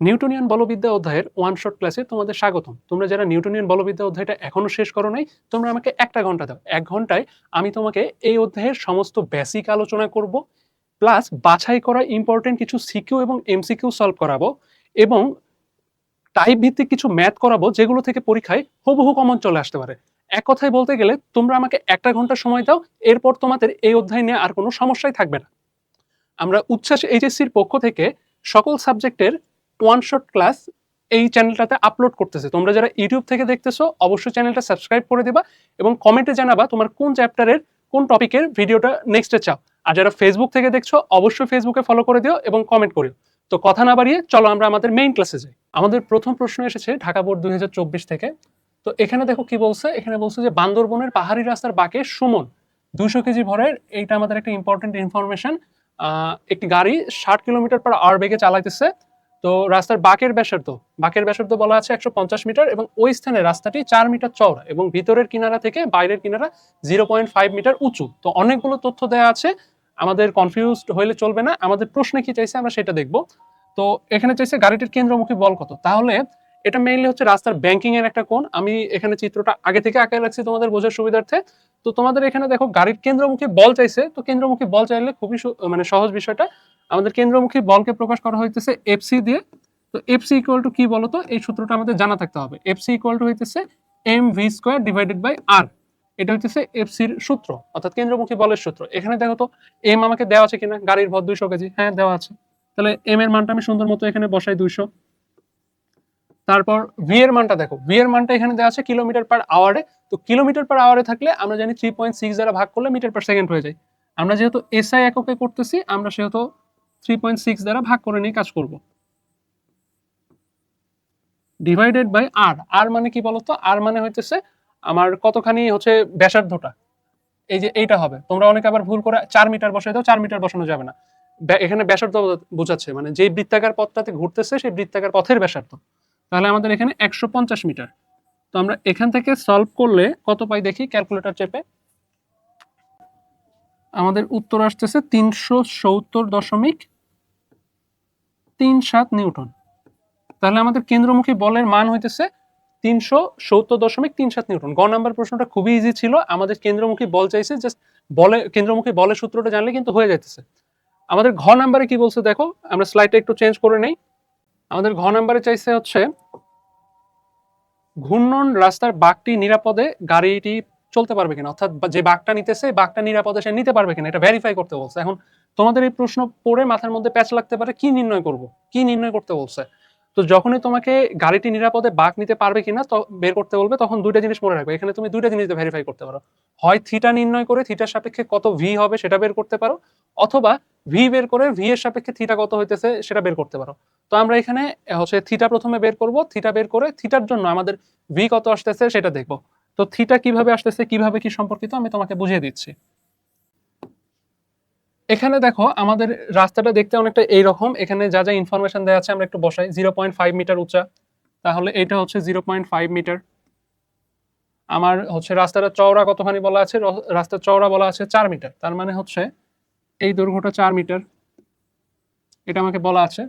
Newtonian বলবিদ্যা অধ্যায়ের one shot ক্লাসে তোমাদের স্বাগতম। তোমরা যারা নিউটনিয়ান বলবিদ্যা অধ্যায়টা এখনো শেষ করো নাই, তোমরা আমাকে 1 ঘন্টা দাও। 1 ঘন্টায় আমি তোমাকে এই অধ্যায়ের সমস্ত বেসিক আলোচনা করব, প্লাস বাছাই করা ইম্পর্টেন্ট কিছু সিকিউ এবং এমসিকিউ সলভ করাবো, এবং টাইপ ভিত্তিক কিছু ম্যাথ করাবো যেগুলো থেকে পরীক্ষায় হুবহু কমন চলে আসতে পারে। এক কথায় বলতে গেলে তোমরা আমাকে 1 ঘন্টা সময় দাও, এরপর তোমাদের এই অধ্যায় নিয়ে আর কোনো সমস্যাই থাকবে না। আমরা উচ্ছ্বাস এইচএসসির পক্ষ থেকে সকল সাবজেক্টের ওয়ান শট ক্লাস এই চ্যানেলটাতে আপলোড করতেছে। তোমরা যারা ইউটিউব থেকে দেখতেছো অবশ্যই চ্যানেলটা সাবস্ক্রাইব করে দিবা এবং কমেন্টে জানাবা তোমার কোন চ্যাপ্টারের কোন টপিকের ভিডিওটা নেক্সটে চাও। আর যারা ফেসবুক থেকে দেখছো অবশ্যই ফেসবুকে ফলো করে দিও এবং কমেন্ট করিও। তো কথা না বাড়িয়ে চলো আমরা আমাদের মেইন ক্লাসে যাই। আমাদের প্রথম প্রশ্ন এসেছে ঢাকা বোর্ড 2024 থেকে। তো এখানে দেখো কি বলছে, এখানে বলছে যে বান্দরবনের পাহাড়ি রাস্তার বাঁকে সুমন 200 কেজি ভরের, এইটা আমাদের একটা ইম্পর্টেন্ট ইনফরমেশন। একটি গাড়ি 60 কিলোমিটার/আওয়ার বেগে চালাইতেছে। তো রাস্তার বাঁকের ব্যাসার্ধ বলা আছে 150 মিটার, এবং ওই স্থানে রাস্তাটি 4 মিটার চওড়া এবং ভিতরের কিনারা থেকে বাইরের কিনারা 0.5 মিটার উঁচু। তো অনেকগুলো তথ্য দেওয়া আছে, আমাদের কনফিউজড হইলে চলবে না। আমাদের প্রশ্নে কি চাইছে আমরা সেটা দেখব। তো এখানে চাইছে গাড়িটির কেন্দ্রমুখী বল কত। তাহলে এটা মেইনলি হচ্ছে রাস্তার ব্যাংকিং এর একটা কোণ। আমি এখানে চিত্রটা আগে থেকে আঁকে রাখছি তোমাদের বোঝার সুবিধার্থে। তো তোমাদের এখানে দেখো গাড়ির কেন্দ্রমুখী বল চাইছে। তো কেন্দ্রমুখী বল চাইলে খুবই মানে সহজ বিষয়টা। আমাদের কেন্দ্রমুখী বলকে প্রকাশ করা হইতেছে এফসি দিয়ে। তো এফসি ইকুয়াল টু কি বলতো, এই সূত্রটা আমাদের জানা থাকতে হবে। এফসি ইকুয়াল টু হইতেছে M V square divided by R. এটা হইতেছে এফসির সূত্র, অর্থাৎ কেন্দ্রমুখী বলের সূত্র। এখানে দেখো তো এম আমাকে দেওয়া আছে কিনা, গাড়ির ভর 200 কেজি, হ্যাঁ দেওয়া আছে। তাহলে এম এর মানটা আমি সুন্দর মতো এখানে বসাই 200। তারপর ভি এর মানটা দেখো, ভি এর মানটা এখানে দেওয়া আছে কিলোমিটার/আওয়ারে। তো কিলোমিটার/আওয়ারে থাকলে আমরা জানি 3.6 দ্বারা ভাগ করলে মিটার পার সেকেন্ড হয়ে যায়। আমরা যেহেতু এসআই এককে করতেছি, আমরা সেহেতু 3.6 দ্বারা ভাগ করে নিয়ে কাজ করব। ডিভাইডেড বাই আর। আর মানে কি বলতো, আর মানে হইতেছে আমার কতখানি হচ্ছে ব্যাসার্ধটা। এই যে এইটা হবে, তোমরা অনেকে আবার ভুল করে 4 মিটার বসাই দাও, 4 মিটার বসানো যাবে না। এখানে ব্যাসার্ধ বোঝাচ্ছে, মানে যে বৃত্তাকার পথটাতে ঘুরতেছে সেই বৃত্তাকার পথের ব্যাসার্ধ। তাহলে আমাদের এখানে 150 মিটার। তো আমরা এখান থেকে সলভ করলে কত পাই দেখি ক্যালকুলেটর চেপে। আমাদের উত্তর আসতেছে 370.37 নিউটন। তাহলে আমাদের কেন্দ্রমুখী বলের মান হইতেছে 370.37 নিউটন। গ নাম্বার প্রশ্নটা খুবই ইজি ছিল, আমাদের কেন্দ্রমুখী বল চাইছে, জাস্ট কেন্দ্রমুখী বলের সূত্রটা জানলে কিন্তু হয়ে যাইতেছে। আমাদের ঘ নাম্বারে কি বলছে দেখো, আমরা স্লাইডটা একটু চেঞ্জ করে নেই। আমাদের ঘ নাম্বারে চাইছে হচ্ছে ঘূর্ণন রাস্তার বাঁকটি নিরাপদে গাড়িটি চলতে পারবে কিনা, অর্থাৎ যে বাঁকটা নিতেছে বাঁকটা নিরাপদে সে নিতে পারবে কিনা, এটা ভেরিফাই করতে বলছে। এখন তোমাদের এই প্রশ্ন পড়ে মাথার মধ্যে প্যাচ লাগতে পারে, কি নির্ণয় করব, কি নির্ণয় করতে বলছে। তো যখনই তোমাকে গাড়িটি নিরাপদে বাঁক নিতে পারবে কিনা বের করতে বলবে, তখন দুইটা জিনিস মনে রাখবে। এখানে তুমি দুইটা জিনিস ভেরিফাই করতে পারো, হয় থিটা নির্ণয় করে থিটার সাপেক্ষে কত ভি হবে সেটা বের করতে পারো, অথবা ভি বের করে ভি এর সাপেক্ষে থিটা কত হইতেছে সেটা বের করতে পারো। তো আমরা এখানে হচ্ছে থিটা প্রথমে বের করব, থিটা বের করে থিটার জন্য আমাদের ভি কত আসতেছে সেটা দেখবো। তো থিটা কিভাবে আসতেছে, কিভাবে কি সম্পর্কিত আমি তোমাকে বুঝিয়ে দিচ্ছি। এখানে দেখো আমাদের রাস্তাটা দেখতে অনেকটা এইরকম। এখানে যা যা ইনফরমেশন দেওয়া আছে আমরা একটু বসাই। 0.5 মিটার উঁচা, তাহলে এটা হচ্ছে 0.5 মিটার। আমার হচ্ছে রাস্তাটা চওড়া কতখানি বলা আছে, রাস্তার চওড়া বলা আছে 4 মিটার, তার মানে হচ্ছে এই দৈর্ঘ্যটা 4 মিটার, এটা আমাকে বলা আছে।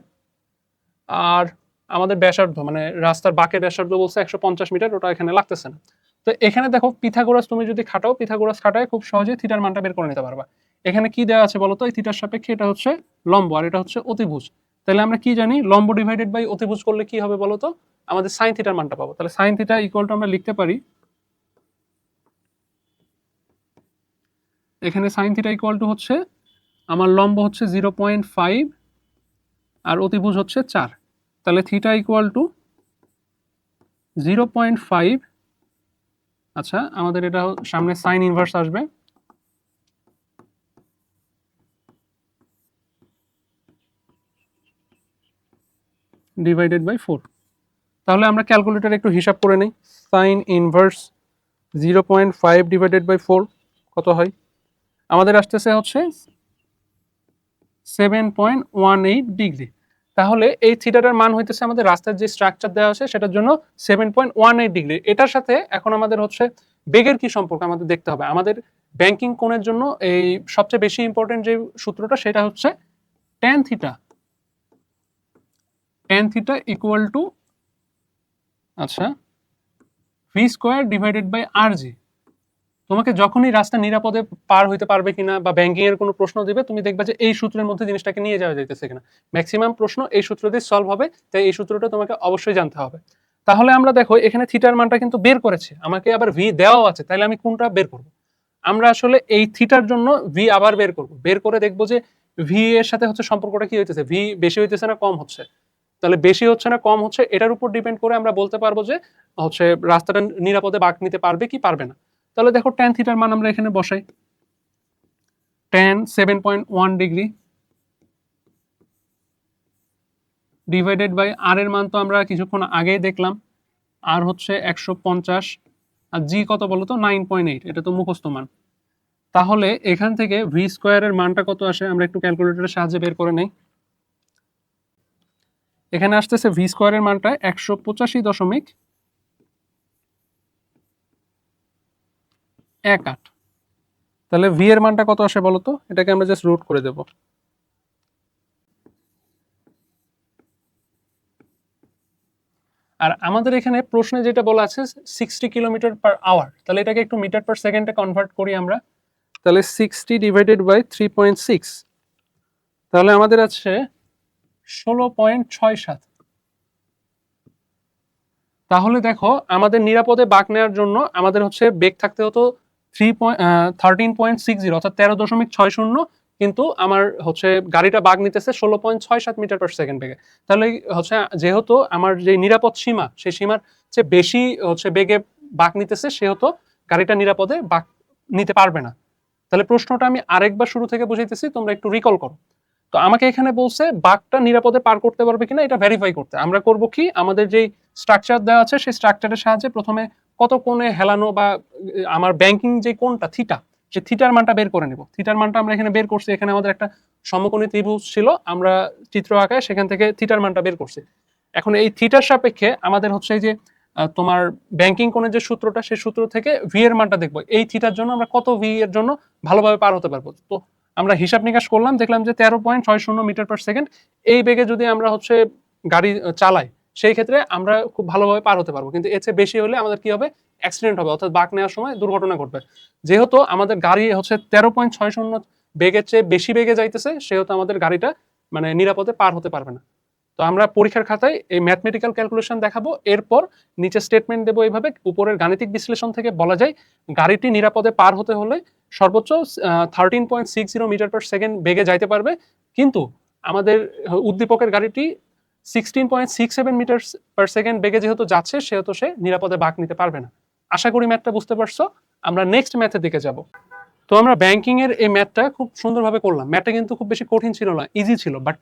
আর আমাদের ব্যাসার্ধ মানে রাস্তার বাঁকের ব্যাসার্ধ বলছে 150 মিটার, ওটা এখানে লাগতেছে না। তো এখানে দেখো পিথাগোরাস তুমি যদি খাটাও, পিথাগোরাস খাটায় খুব সহজে থিটার মানটা বের করে নিতে পারবা। এখানে কি দেওয়া আছে বলতো, এই থিটার সাপেক্ষে এটা হচ্ছে লম্ব আর এটা হচ্ছে অতিভুজ। তাহলে আমরা কি জানি, লম্ব ডিভাইডেড বাই অতিভুজ করলে কি হবে বলতো, আমাদের সাইন থিটার মানটা পাবো। তাহলে সাইন থিটা ইকুয়াল টু আমরা লিখতে পারি, এখানে সাইন থিটা ইকুয়াল টু হচ্ছে আমার লম্ব হচ্ছে 0.5 আর অতিভুজ হচ্ছে 4। তাহলে থিটা ইকুয়াল টু 0.5, আচ্ছা আমাদের এটা সামনে সাইন ইনভার্স আসবে, ডিভাইডেড বাই 4। তাহলে আমরা ক্যালকুলেটরে একটু হিসাব করে নেই। সাইন ইনভার্স 0.5 ডিভাইডেড বাই 4 কত হয়, আমাদের আসতেছে হচ্ছে 7.18 ডিগ্রি। তাহলে এই থিটাটার মান হইতেছে আমাদের রাস্তার যে স্ট্রাকচার দেওয়া আছে সেটার জন্য 7.18 ডিগ্রি। এটার সাথে এখন আমাদের হচ্ছে বেগের কি সম্পর্ক আমাদের দেখতে হবে। আমাদের ব্যাংকিং কোণের জন্য এই সবচেয়ে বেশি ইম্পর্টেন্ট যে সূত্রটা সেটা হচ্ছে tan theta. tan theta equal two আচ্ছা V square divided by R জি। তোমাকে যখনই রাস্তা নিরাপদে পার হইতে পারবে কিনা বা ব্যাংকিং এর কোনো প্রশ্ন দিবে, তুমি দেখবা যে এই সূত্রের মধ্যে জিনিসটাকে নিয়ে যাওয়া যাইতেছে কিনা। ম্যাক্সিমাম প্রশ্ন এই সূত্র দিয়ে সলভ হবে, তাই এই সূত্রটা তোমাকে অবশ্যই জানতে হবে। তাহলে আমরা দেখো এখানে থিটার মানটা কিন্তু বের করেছে, আমাকে আবার ভি দেওয়াও আছে, তাহলে আমি কোনটা বের করব? আমরা আসলে এই থিটার জন্য ভি আবার বের করব, বের করে দেখবো যে ভি এর সাথে হচ্ছে সম্পর্কটা কি হইতেছে, ভি বেশি হইতেছে না কম হচ্ছে। তাহলে বেশি হচ্ছে না কম হচ্ছে এটার উপর ডিপেন্ড করে আমরা বলতে পারবো যে হচ্ছে রাস্তাটা নিরাপদে বাঁক নিতে পারবে কি পারবে না। তাহলে দেখো ট্যান থিটার মান আমরা এখানে বসাই, ট্যান 7.1 ডিগ্রি ডিভাইডেড বাই আর এর মান তো আমরা কিছুক্ষণ আগেই দেখলাম, আর হচ্ছে 150, আর জি কত বলো তো 9.8, এটা তো মুখস্থ মান। তাহলে এখান থেকে ভি স্কোয়ারের মানটা কত আসে আমরা একটু ক্যালকুলেটরের সাহায্যে বের করে নেই। এখানে আসতেছে ভি স্কোয়ারের মানটা 185.18। তাহলে ভি এর মানটা কত আসে বলো তো, এটাকে আমরা জাস্ট রুট করে দেব। আর আমাদের এখানে প্রশ্নে যেটা বলা আছে 60 কিলোমিটার পার আওয়ার, তাহলে এটাকে একটু মিটার পার সেকেন্ডে কনভার্ট করি আমরা। তাহলে 60 ডিভাইডেড বাই 3.6, তাহলে আমাদের আছে 16.67। তাহলে দেখো আমাদের নিরাপদে বাঁক নেওয়ার জন্য আমাদের হচ্ছে বেগ থাকতে হতো 13.60 অর্থাৎ 13.60, কিন্তু আমার হচ্ছে গাড়িটা বাঁক নিতেছে 16.67 মিটার পার সেকেন্ড বেগে। তাহলে হচ্ছে যেহেতু আমার যে নিরাপদ সীমা সেই সীমার চেয়ে বেশি হচ্ছে বেগে বাঁক নিতেছে, সেহেতু গাড়িটা নিরাপদে বাঁক নিতে পারবে না। তাহলে প্রশ্নটা আমি আরেকবার শুরু থেকে বুঝাইতেছি, তোমরা একটু রিকল করো। তো আমাকে এখানে বলছে বাঘটা নিরাপদে পার করতে পারবে কিনা এটা ভেরিফাই করতে আমরা করব কি, আমাদের যেই স্ট্রাকচার দেওয়া আছে সেই স্ট্রাকচারের সাহায্যে প্রথমে কত কোণে হেলানো বা আমার ব্যাংকিং যে কোণটা থিটা, সে থিটার মানটা বের করে নেব। থিটার মানটা আমরা এখানে বের করছি, এখানে আমাদের একটা সমকোণী ত্রিভুজ ছিল, আমরা চিত্র আঁকায় সেখান থেকে থিটার মানটা বের করছি। এখন এই থিটার সাপেক্ষে আমাদের হচ্ছে যে তোমার ব্যাংকিং কোণের যে সূত্রটা, সেই সূত্র থেকে ভি এর মানটা দেখবো এই থিটার জন্য আমরা কত ভি এর জন্য ভালোভাবে পার হতে পারবো। তো আমরা হিসাব নিকাশ করলাম, দেখলাম যে 13.60 মিটার পার সেকেন্ড এই বেগে যদি আমরা হচ্ছে গাড়ি চালাই, সেই ক্ষেত্রে আমরা খুব ভালোভাবে পার হতে পারবো। কিন্তু এর চেয়ে বেশি হলে আমাদের কি হবে, অ্যাক্সিডেন্ট হবে, অর্থাৎ বাঁক নেওয়ার সময় দুর্ঘটনা ঘটবে। যেহেতু আমাদের গাড়ি হচ্ছে 13.60 বেগের চেয়ে বেশি বেগে যাইতেছে, সেহেতু আমাদের গাড়িটা মানে নিরাপদে পার হতে পারবে না। তো আমরা পরীক্ষার খাতায় এই ম্যাথমেটিক্যাল ক্যালকুলেশন দেখাবো, এরপর নিচে স্টেটমেন্ট দেবো এইভাবে, উপরের গাণিতিক বিশ্লেষণ থেকে বলা যায় গাড়িটি নিরাপদে পার হতে হলে সর্বোচ্চ 13.60 মিটার পার সেকেন্ড বেগে যাইতে পারবে, কিন্তু আমাদের উদ্দীপকের গাড়িটি 16.67 মিটার পার সেকেন্ড বেগে যেহেতু যাচ্ছে, সেহেতু সে নিরাপদে বাঁক নিতে পারবে না। আশা করি ম্যাথটা বুঝতে পারছো। আমরা নেক্সট ম্যাথের দিকে যাব। তো আমরা ব্যাংকিং এর এই ম্যাথটা খুব সুন্দরভাবে করলাম, ম্যাথটা কিন্তু খুব বেশি কঠিন ছিল না, ইজি ছিল। বাট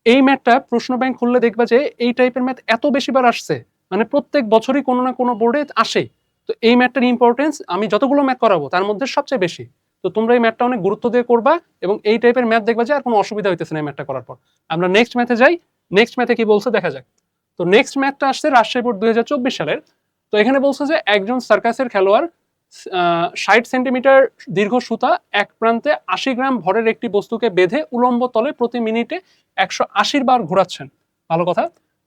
এই ম্যাথটা প্রশ্ন ব্যাংক খুললে দেখবা যে এই টাইপের ম্যাথ এত বেশিবার আসছে, মানে প্রত্যেক বছরই কোনো না কোনো বোর্ডে আসে। তো এই ম্যাথটার ইম্পর্টেন্স আমি যতগুলো ম্যাথ করাবো তার মধ্যে সবচেয়ে বেশি। তো তোমরা এই ম্যাথটা অনেক গুরুত্ব দিয়ে করবা, এবং এই টাইপের ম্যাথ দেখবা যে আর কোনো অসুবিধা হইতেছে না এই ম্যাথটা করার পর। আমরা নেক্সট ম্যাথে যাই, নেক্সট ম্যাথে কি বলছে দেখা যাক। তো নেক্সট ম্যাথটা আসছে রাজশাহী বোর্ড 2024 সালের। তো এখানে বলছে যে একজন সার্কাসের খেলোয়াড় 60 সেন্টিমিটার দীর্ঘ সুতা এক প্রান্তে 80 গ্রাম ভরের একটি বস্তুকে বেঁধে উলম্ব তলে প্রতি মিনিটে 180 বার ঘোরাচ্ছেন। ভালো কথা।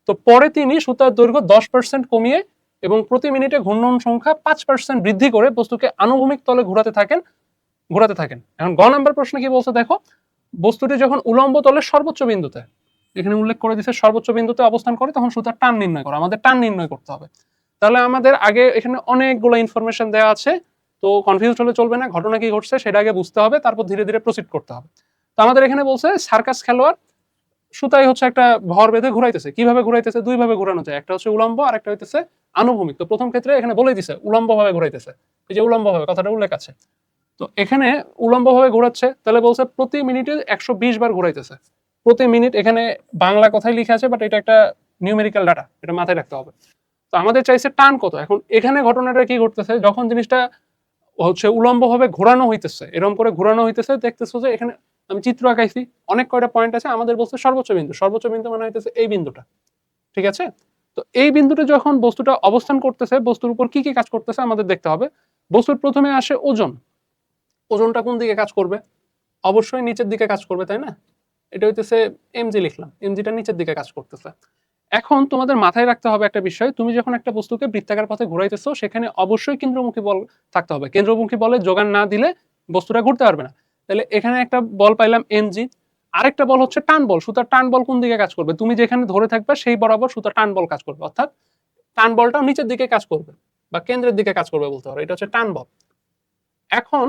তো পরে তিনি সুতার দৈর্ঘ্য 10% কমিয়ে এবং প্রতি মিনিটে ঘূর্ণন সংখ্যা 5% বৃদ্ধি করে বস্তুকে আনুভূমিক তলে ঘোরাতে থাকেন। এখন গ নাম্বার প্রশ্ন কি বলছে দেখো, বস্তুটি যখন উলম্ব তলের সর্বোচ্চ বিন্দুতে, এখানে উল্লেখ করে দিচ্ছে সর্বোচ্চ বিন্দুতে অবস্থান করে, তখন সুতার টান নির্ণয় করো। আমাদের টান নির্ণয় করতে হবে। তাহলে আমাদের আগে এখানে অনেকগুলো ইনফরমেশন দেওয়া আছে, তো কনফিউজ হলে চলবে না, ঘটনা কি ঘটছে সেটা আগে বুঝতে হবে, তারপর ধীরে ধীরে প্রসিড করতে হবে। তো আমাদের এখানে বলছে সার্কাস খেলোয়াড় সুতায় হচ্ছে একটা ভর বেঁধে ঘুরাইতেছে। কিভাবে ঘুরাইতেছে, দুই ভাবে ঘুরানো যায়, একটা হচ্ছে উলম্ব আর একটা হইতেছে আনুভূমিক। তো প্রথম ক্ষেত্রে এখানে বলে দিছে উলম্ব ভাবে ঘুরাইতেছে, এই যে উলম্ব ভাবে কথাটা উল্লেখ আছে। তো এখানে উলম্ব ভাবে ঘোরাচ্ছে, তাহলে বলছে প্রতি মিনিটে 120 বার ঘুরাইতেছে। প্রতি মিনিট এখানে বাংলা কথাই লিখে আছে, বাট এটা একটা নিউমেরিক্যাল ডাটা, এটা মাথায় রাখতে হবে। তো আমাদের চাইছে টান কত। এখন এখানে ঘটনাটা কি ঘটতেছে, যখন জিনিসটা হচ্ছে উলম্ব ভাবে ঘোরানো হইতেছে, এরকম করে ঘোরানো হইতেছে, দেখতেছো যে এখানে আমি চিত্র আঁকাইছি, অনেক কয়টা পয়েন্ট আছে, আমাদের বলছে সর্বোচ্চ বিন্দু। সর্বোচ্চ বিন্দু মানে হইতেছে এই বিন্দুটা, ঠিক আছে। তো এই বিন্দুতে যখন বস্তুটা অবস্থান করতেছে, বস্তুর উপর কি কি কাজ করতেছে আমাদের দেখতে হবে। বস্তুর প্রথমে আসে ওজন। ওজনটা কোন দিকে কাজ করবে, অবশ্যই নিচের দিকে কাজ করবে, তাই না। এটা হইতেছে এমজি, লিখলাম এমজিটা নিচের দিকে কাজ করতেছে। এখন তোমাদের মাথায় রাখতে হবে একটা বিষয়, তুমি যখন একটা বস্তুকে বৃত্তাকার পথে ঘুরাইতেছো সেখানে অবশ্যই কেন্দ্রমুখী বল থাকতে হবে। কেন্দ্রমুখী বলে যোগান না দিলে বস্তুটা ঘুরতে পারবে না। তাহলে এখানে একটা বল পাইলাম mg, আরেকটা বল হচ্ছে টান বল। সুতার টান বল কোন দিকে কাজ করবে? তুমি যেখানে ধরে থাকবে সেই বরাবর সুতার টান বল কাজ করবে, অর্থাৎ টান বলটাও নিচের দিকে কাজ করবে বা কেন্দ্রের দিকে কাজ করবে বলতে পারো, এটা হচ্ছে টান বল। এখন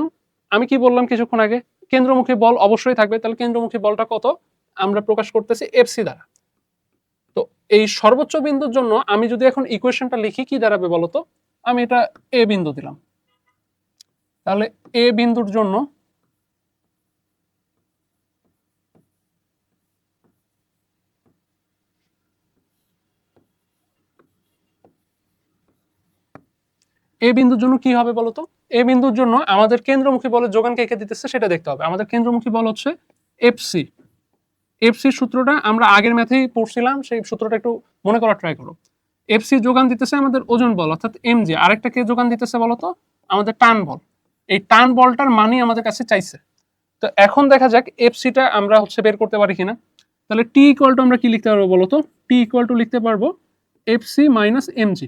আমি কি বললাম কিছুক্ষণ আগে, কেন্দ্রমুখী বল অবশ্যই থাকবে। তাহলে কেন্দ্রমুখী বলটা কত আমরা প্রকাশ করতেছি এফসি দ্বারা। তো এই সর্বোচ্চ বিন্দুর জন্য আমি যদি এখন ইকুয়েশনটা লিখি কি দাঁড়াবে বলতো? আমি এটা এ বিন্দু দিলাম, তাহলে এ বিন্দুর জন্য এ বিন্দুর জন্য কি হবে বলতো? এ বিন্দুর জন্য আমাদের কেন্দ্রমুখী বলের যোগান কে কে দিতেছে সেটা দেখতে হবে। আমাদের কেন্দ্রমুখী বল হচ্ছে এফসি। এফসি সূত্রটা আমরা আগের ম্যাথেই পড়ছিলাম, সেই সূত্রটা একটু মনে করার ট্রাই করো। এফসি যোগান দিতেছে আমাদের ওজন বল অর্থাৎ এমজি, আরেকটা কে যোগান দিতেছে বলতো? আমাদের টান বল। এই টান বলটার মানই আমাদের কাছে চাইছে। তো এখন দেখা যাক এফসিটা আমরা হচ্ছে বের করতে পারি কিনা। তাহলে টি ইকুয়াল টু আমরা কি লিখতে পারবো বলতো? টি ইকুয়াল টু লিখতে পারবো এফসি মাইনাস এমজি।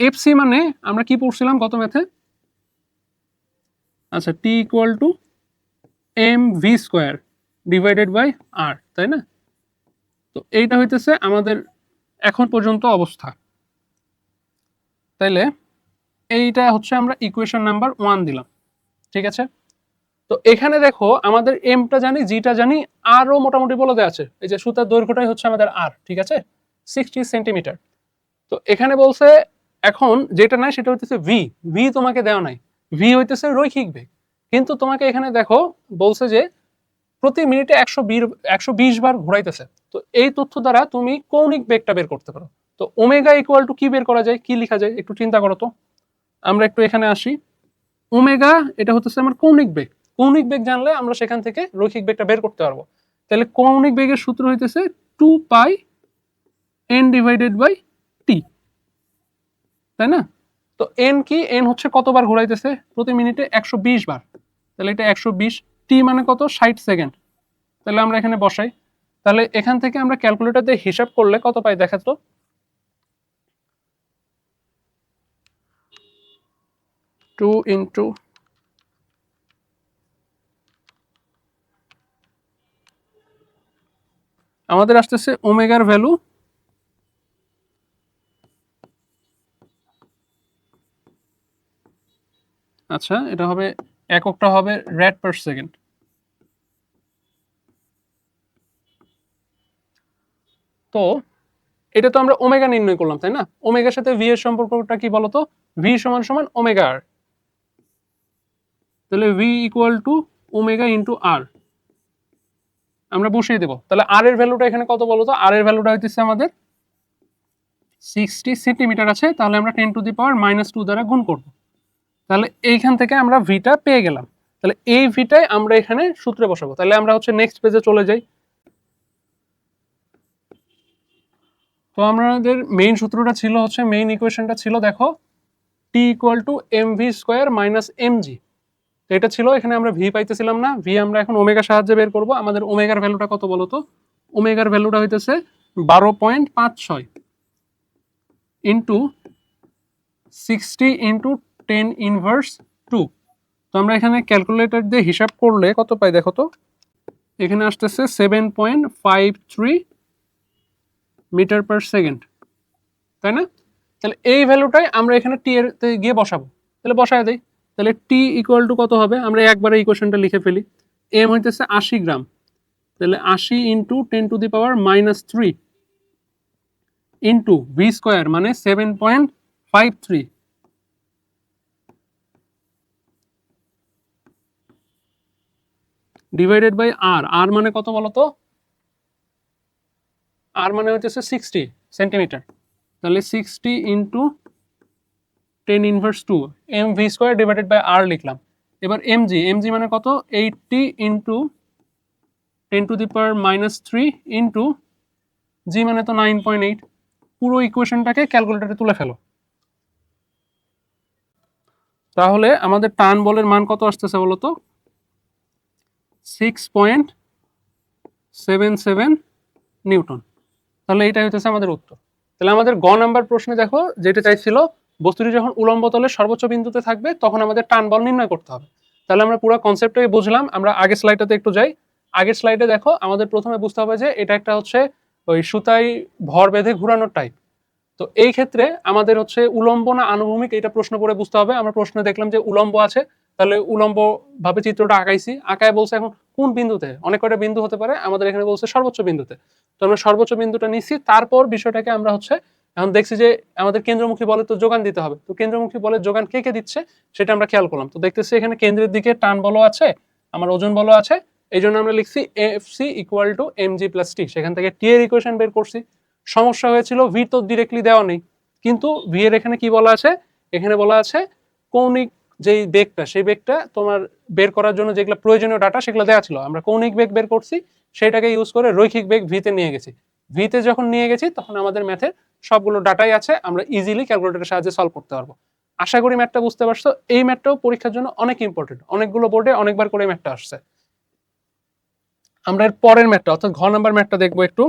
এফসি মানে আমরা কি পড়ছিলাম গত ম্যাথে? আচ্ছা, T equal to M V square divided by R, তাই না? তো এইটা হইতেছে আমাদের এখন পর্যন্ত অবস্থা। তাইলে এইটা হচ্ছে আমরা ইকুয়েশন নাম্বার 1 দিলাম, ঠিক আছে? তো এখানে দেখো আমাদের এমটা জানি, জিটা জানি, আরও মোটামুটি বলে দেওয়া আছে। এই যে সুতার দৈর্ঘ্যটাই হচ্ছে আমাদের আর, ঠিক আছে, 60 সেন্টিমিটার। তো এখানে বলছে এখন যেটা নাই সেটা হইতেছে ভি। ভি তোমাকে দেওয়া নাই, ভি হইতেছে রৈখিক বেগ। কিন্তু তোমাকে এখানে দেখো বলছে যে প্রতি মিনিটে 120 বার ঘোরাইতেছে। তো এই তথ্য দ্বারা তুমি কৌণিক বেগটা বের করতে পারো। তো ওমেগা ইকুয়াল টু কি বের করা যায়, কি লেখা যায় একটু চিন্তা করো তো। আমরা একটু এখানে আসি। ওমেগা এটা হচ্ছে আমার কৌণিক বেগ। কৌণিক বেগ জানলে আমরা সেখান থেকে রৈখিক বেগটা বের করতে পারবো। তাহলে কৌণিক বেগের সূত্র হইতেছে 2 পাই এন ডিভাইডেড বাই টি, তাই না? তো এন কি? এন হচ্ছে কতবার ঘোরাইতেছে? প্রতি মিনিটে 120 বার। তাহলে এটা 120, টি মানে কত? 60 সেকেন্ড। তাহলে আমরা এখানে বসাই। তাহলে এখান থেকে আমরা ক্যালকুলেটর দিয়ে হিসাব করলে কত পাই দেখাতো? 2 ইন্টু আমাদের আসতেছে ওমেগার ভ্যালু আচ্ছা এটা হবে এককটা হবে রেড পার সেকেন্ড। তো এটা তো আমরা ওমেগা নির্ণয় করলাম, তাই না? ওমেগার সাথে ভি এর সম্পর্কটা কি বলতো? ভি সমান সমান ওমেগা আর। তাহলে V equal to omega into R আমরা বসিয়ে দেবো। তাহলে আর এর ভ্যালুটা এখানে কত বলতো? আর এর ভ্যালুটা হইতেছে আমাদের 60 সেন্টিমিটার আছে, তাহলে আমরা 10 টু দি পাওয়ার -2 দ্বারা গুণ করব। তাহলে এইখান থেকে আমরা ভিটা পেয়ে গেলাম। তাহলে এই ভিটাই আমরা এখানে সূত্রে বসাবো। তাহলে আমরা হচ্ছে নেক্সট পেজে চলে যাই। তো আমাদের মেইন সূত্রটা ছিল হচ্ছে, মেইন ইকুয়েশনটা ছিল দেখো, T equal to M V square minus M G. তো এটা ছিল, এখানে আমরা ভি পাইতেছিলাম না, ভি আমরা এখন ওমেগার সাহায্যে বের করব। আমাদের ওমেগার ভ্যালুটা কত বলতো? ওমেগার ভ্যালুটা হইতেছে 12.56 ইন্টু 60 ইন্টু 10 ইনভার্স 2। তো আমরা এখানে ক্যালকুলেটর দিয়ে হিসাব করলে কত পাই দেখো তো? এখানে আসতেছে 7.53 মিটার পার সেকেন্ড, তাই না? তাহলে এই ভ্যালুটাই আমরা এখানে টি এর গিয়ে বসাবো। তাহলে বসায় দেই। তাহলে টি ইকুয়াল টু কত হবে? আমরা একবারে ইকুয়েশনটা লিখে ফেলি। এম হইতেছে 80 গ্রাম, তাহলে 80 into 10 to the power -3 into V square মানে 7.53 ডিভাইডেড বাই আর। আর মানে কত বলতো? আর মানে হচ্ছে 60 সেন্টিমিটার। তাহলে 60 into 10 inverse 2 M V square divided by R লিখলাম। এবার এমজি, এমজি মানে কত? 80 into 10 to the power -3 into G মানে তো 9.8। পুরো ইকুয়েশনটাকে ক্যালকুলেটরে তুলে ফেলো। তাহলে আমাদের টান বলের মান কত আসতেছে বলতো? 6.77 নিউটন। তাহলে এইটাই হইতেছে আমাদের উত্তর। তাহলে আমাদের গ নাম্বার প্রশ্নে দেখো যেটা চাইছিল, বস্তুটি যখন উলম্ব তলের সর্বোচ্চ বিন্দুতে থাকবে তখন আমাদের টান বল নির্ণয় করতে হবে। তাহলে আমরা পুরো কনসেপ্টটাই বুঝলাম। আমরা আগের স্লাইডটাতে একটু যাই। আগের স্লাইডে দেখো আমাদের প্রথমে বুঝতে হবে যে এটা একটা হচ্ছে ওই সুতায় ভর বেঁধে ঘুরানোর টাইপ। তো এই ক্ষেত্রে আমাদের হচ্ছে উলম্ব না আনুভূমিক এটা প্রশ্ন করে বুঝতে হবে। আমরা প্রশ্নে দেখলাম যে উলম্ব আছে, তাহলে উলম্ব ভাবে চিত্রটা আঁকাইছি, আঁকায় বলছে এখন কোন বিন্দুতে, অনেক কয়টা বিন্দু হতে পারে, আমাদের এখানে বলছে সর্বোচ্চ বিন্দুতে। তো আমরা সর্বোচ্চ বিন্দুটা নিচ্ছি, তারপর বিষয়টাকে আমরা হচ্ছে এখন দেখছি যে আমাদের কেন্দ্রমুখী বলে তো যোগান দিতে হবে। তো কেন্দ্রমুখী বলের যোগান কে কে দিচ্ছে সেটা আমরা খেয়াল করলাম। তো দেখতেছি এখানে কেন্দ্রের দিকে টান বলও আছে, আমার ওজন বলও আছে। এই জন্য আমরা লিখছি FC equal to M G plus T. সেখান থেকে টি এর ইকুয়েশন বের করছি। সমস্যা হয়েছিল ভি তো ডিরেক্টলি দেওয়া নেই, কিন্তু ভি এর এখানে কি বলা আছে, এখানে বলা আছে কৌণিক যেই বেগটা, সেই বেগটা তোমার বের করার জন্য যেগুলো প্রয়োজনীয় ডাটা সেগুলো দেওয়া ছিল। আমরা কৌণিক বেগ বের করছি, সেটাকে ইউজ করে রৈখিক বেগ ভিতে নিয়ে গেছি। ভিতে যখন নিয়ে গেছি তখন আমাদের ম্যাথের সবগুলো ডাটাই আছে, আমরা ইজিলি ক্যালকুলেটরের সাহায্যে সলভ করতে পারবো। আশা করি ম্যাথটা বুঝতে পারছো। এই ম্যাথটাও পরীক্ষার জন্য অনেক ইম্পর্টেন্ট, অনেকগুলো বোর্ডে অনেকবার করে ম্যাথটা আসছে। আমরা এর পরের ম্যাথটা অর্থাৎ ঘ নাম্বার ম্যাথটা দেখবো একটু।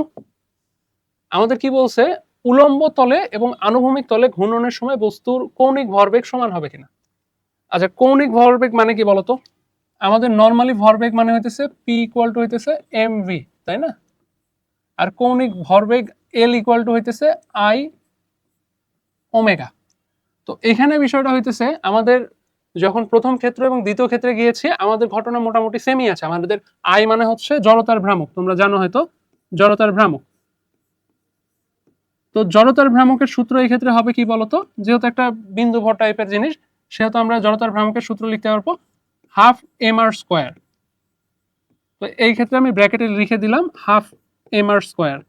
আমাদের কি বলছে, উলম্ব তলে এবং আনুভূমিক তলে ঘূর্ণনের সময় বস্তুর কৌণিক ভরবেগ সমান হবে কিনা। আচ্ছা, কৌণিক ভরবেগ মানে কি বলতো? আমাদের নরমালি ভরবেগ মানে হইতেছে পি ইকুয়াল টু হইতেছে এম ভি, তাই না? আর কৌণিক ভরবেগ এল ইকুয়াল টু হইতেছে আই ওমেগা। তো এখানে বিষয়টা হইতেছে আমাদের যখন প্রথম ক্ষেত্র এবং দ্বিতীয় ক্ষেত্রে গিয়েছি আমাদের ঘটনা মোটামুটি সেমই আছে। আমাদের আই মানে হচ্ছে জড়তার ভ্রামক, তোমরা জানো হয়তো জড়তার ভ্রামক। তো জড়তার ভ্রামকের সূত্র এই ক্ষেত্রে হবে কি বলতো, যেহেতু একটা বিন্দু ভর টাইপের জিনিস, সেহেতু আমরা জড়তার ভ্রামকের সূত্র লিখতে পারবো হাফ এম আর স্কোয়ার। তো এই ক্ষেত্রে আমি ব্র্যাকেটে লিখে দিলাম হাফ এম আর স্কোয়ার।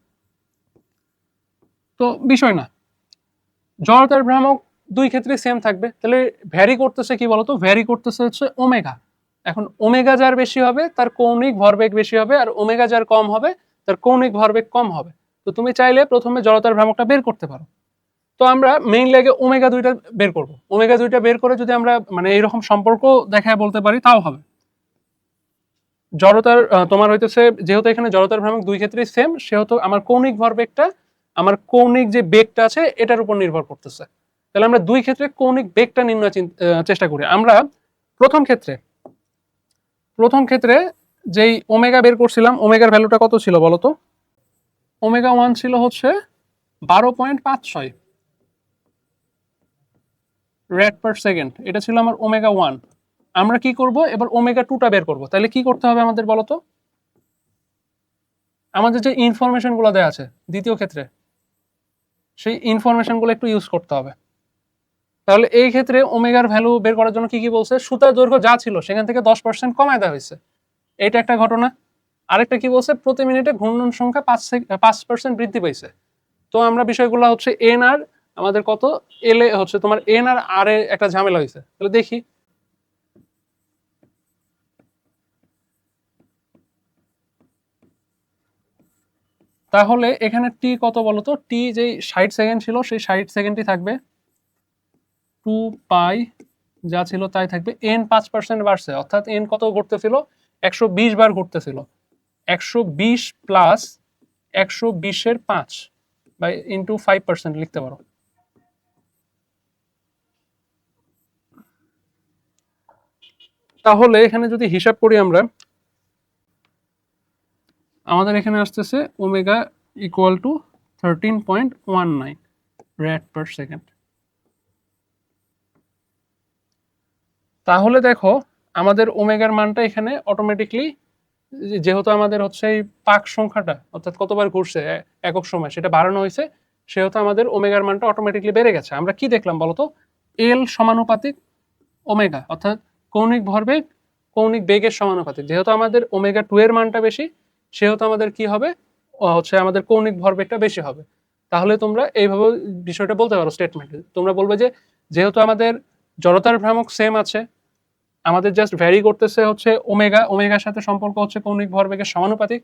তো বিষয় না, জড়তার ভ্রামক দুই ক্ষেত্রে সেম থাকবে, তাহলে ভ্যারি করতেছে কি বলতো, ভ্যারি করতেছে হচ্ছে ওমেগা। এখন ওমেগা যার বেশি হবে তার কৌণিক ভরবেগ বেশি হবে, আর ওমেগা যার কম হবে তার কৌণিক ভরবেগ কম হবে। তো তুমি চাইলে প্রথমে জড়তার ভ্রামকটা বের করতে পারো। তো আমরা মেইনলি আগে ওমেগা দুইটা বের করব। ওমেগা দুইটা বের করে যদি আমরা মানে এইরকম সম্পর্ক দেখায় বলতে পারি তাও হবে। জড়তার তোমার হইতেছে যেহেতু এখানে জড়তার ভ্রামক দুই ক্ষেত্রেই সেম, সেহেতু আমার কৌণিক ভরবেগটা আমার কৌণিক যে বেগটা আছে এটার উপর নির্ভর করতেছে। তাহলে আমরা দুই ক্ষেত্রে কৌণিক বেগটা নির্ণয় চেষ্টা করি। আমরা প্রথম ক্ষেত্রে যেই ওমেগা বের করছিলাম, ওমেগার ভ্যালুটা কত ছিল বলতো? ওমেগা ওয়ান ছিল হচ্ছে 12.56 রেড পার সেকেন্ড। এটা ছিল আমার ওমেগা ওয়ান। আমরা কি করব এবার, ওমেগা টুটা বের করব। তাহলে কি করতে হবে আমাদের বলতো? আমাদের যে ইনফরমেশনগুলো দেওয়া আছে দ্বিতীয় ক্ষেত্রে, সেই ইনফরমেশনগুলো একটু ইউজ করতে হবে। তাহলে এই ক্ষেত্রে ওমেগার ভ্যালু বের করার জন্য কি কি বলছে, সুতার দৈর্ঘ্য যা ছিল সেখান থেকে 10% কমায় দেওয়া হয়েছে, এটা একটা ঘটনা। আরেকটা কি বলছে, প্রতি মিনিটে ঘূর্ণন সংখ্যা 5% বৃদ্ধি পাইছে। তো আমরা বিষয়গুলো হচ্ছে এন আর আমাদের কত এল এ হচ্ছে তোমার এন আর আর এ একটা ঝামেলা হয়েছে। তাহলে দেখি, তাহলে এখানে টি কত বলতো, টি যে 60 সেকেন্ড ছিল সেই 60 সেকেন্ডই থাকবে, 2 পাই যা ছিল তাই থাকবে। এন 5% বাড়ছে, অর্থাৎ এন কত ঘুরতেছিল, 120 বার ঘুরতেছিল। 120 প্লাস 120-এর 5 বাই ইন্টু 5% লিখতে পারো। তাহলে এখানে যদি হিসাব করি আমরা, আমাদের এখানে আসতেছে omega equal to 13.19 red per second. তাহলে দেখো আমাদের ওমেগার মানটা এখানে অটোমেটিকলি, যেহেতু আমাদের হচ্ছে এই পাক সংখ্যাটা অর্থাৎ কতবার ঘুরছে একক সময় সেটা বাড়ানো হয়েছে, সেহেতু আমাদের ওমেগার মানটা অটোমেটিকলি বেড়ে গেছে। আমরা কি দেখলাম বলতো, এল সমানুপাতিক ওমেগা, অর্থাৎ কৌণিক ভরবেগ কৌণিক বেগের সমানুপাতিক। যেহেতু আমাদের ওমেগা টু এর মানটা বেশি, সেহেতু আমাদের কি হবে, হচ্ছে আমাদের কৌণিক ভরবেগটা বেশি হবে। তাহলে তোমরা এইভাবে বিষয়টা বলতে পারো স্টেটমেন্টে। তোমরা বলবে যে যেহেতু আমাদের জড়তার ভ্রামক সেম আছে, আমাদের জাস্ট ভ্যারি করতেছে হচ্ছে ওমেগা, ওমেগার সাথে সম্পর্ক হচ্ছে কৌণিক ভরবেগের সমানুপাতিক।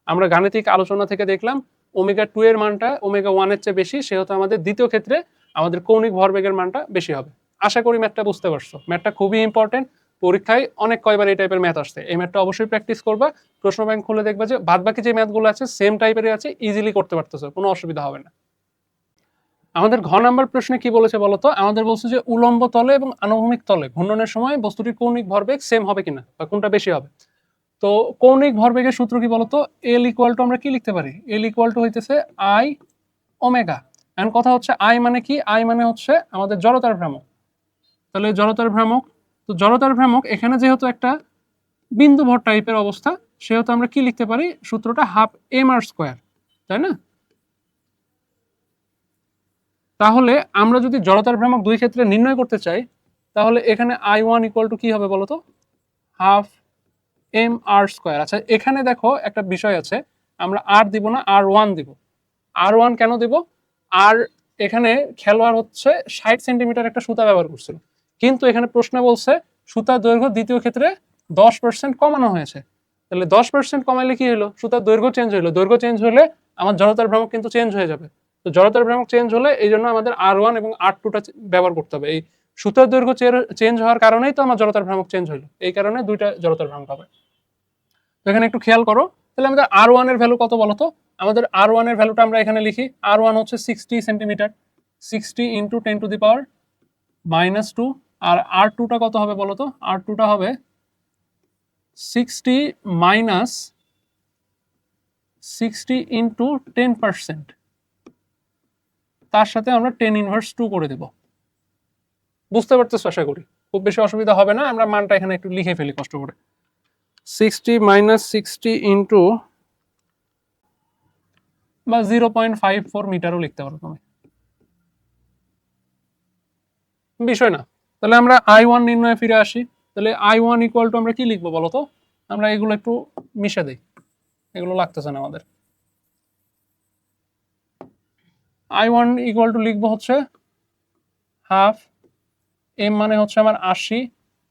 আমরা গাণিতিক আলোচনা থেকে দেখলাম ওমেগা টু এর মানটা ওমেগা ওয়ানের চেয়ে বেশি, সেহেতু আমাদের দ্বিতীয় ক্ষেত্রে আমাদের কৌণিক ভরবেগের মানটা বেশি হবে। আশা করি ম্যাথটা বুঝতে পারছো। ম্যাথটা খুবই ইম্পর্টেন্ট, পরীক্ষায় অনেক কয়বার এই টাইপের ম্যাথ আসছে, এই ম্যাথটা অবশ্যই প্র্যাকটিস করবা। প্রশ্ন ব্যাংক খুলে দেখবা যে বাদ বাকি যে ম্যাথগুলো আছে সেম টাইপেরই আছে, ইজিলি করতে পারতেছো, কোনো অসুবিধা হবে না। আমাদের ঘ নাম্বার প্রশ্নে কি বলেছে বলতো, আমাদের বলছে যে উলম্ব তলে এবং আনুভূমিক তলে ঘূর্ণনের সময় বস্তুটির কৌণিক ভরবেগ সেম হবে কিনা বা কোনটা বেশি হবে। তো কৌণিক ভরবেগের সূত্র কি বলতো, এল ইকুয়াল টু আমরা কি লিখতে পারি, এল ইকুয়াল টু হইতেছে আই ওমেগা। এখন কথা হচ্ছে আই মানে কি, আই মানে হচ্ছে আমাদের জড়তার ভ্রামক। তাহলে জড়তার ভ্রামক, তো জড়তার ভ্রামক এখানে যেহেতু একটা বিন্দু ভর টাইপের অবস্থা, সেহেতু আমরা কি লিখতে পারি, সূত্রটা হাফ এম আর স্কোয়ার, তাই না? তাহলে আমরা যদি জড়তার ভ্রামক দুই ক্ষেত্রে নির্ণয় করতে চাই, তাহলে এখানে আই ওয়ান ইকুয়াল টু কি হবে বলতো, হাফ এম আর স্কোয়ার। আচ্ছা এখানে দেখো একটা বিষয় আছে, আমরা আর দিব না, আর ওয়ান দিব। আর ওয়ান কেন দিব, আর এখানে খেলোয়াড় হচ্ছে 60 সেন্টিমিটার একটা সুতা ব্যবহার করছিল, কিন্তু এখানে প্রশ্ন বলছে সুতার দৈর্ঘ্য দ্বিতীয় ক্ষেত্রে 10% কমানো হয়েছে। তাহলে 10% কমাইলে কি হলো, সুতার দৈর্ঘ্য চেঞ্জ হলো, দৈর্ঘ্য চেঞ্জ হলে আমার জড়তার ভ্রামক কিন্তু চেঞ্জ হয়ে যাবে। তো জড়তার ভ্রামক চেঞ্জ হলে এই জন্য আমাদের আর ওয়ান এবং আর টুটা ব্যবহার করতে হবে। এই সুতার দৈর্ঘ্য চেঞ্জ হওয়ার কারণেই তো আমার জড়তার ভ্রামক চেঞ্জ হলো, এই কারণে দুইটা জড়তার ভ্রামক হবে। তো এখানে একটু খেয়াল করো, তাহলে আমাদের আর ওয়ান এর ভ্যালু কত বলতো, আমাদের আর ওয়ান এর ভ্যালুটা আমরা এখানে লিখি, আর ওয়ান হচ্ছে 60 সেন্টিমিটার, 60 ইন্টু 10⁻⁻², আর আর টুটা কত হবে বলতো, আর টুটা হবে 60 ইন্টু 10%, তার সাথে আমরা 10⁻² করে দেব। বুঝতে পারতেছো আশা করি, খুব বেশি অসুবিধা হবে না, আমরা মানটা এখানে একটু লিখে ফেলি কষ্ট করে। 60 ইন্টু বা 0.54 মিটারও লিখতে পারো তুমি, বিষয় না। তাহলে আমরা আই ওয়ান নির্ণয়ে ফিরে আসি। তাহলে আই ওয়ান ইকুয়াল টু আমরা কি লিখবো বলতো, আমরা এগুলো একটু মিশে দিই, এগুলো লাগতেছে না আমাদের। আই ওয়ান ইকুয়াল টু লিখবো হচ্ছে হাফ এম মানে হচ্ছে আমার 80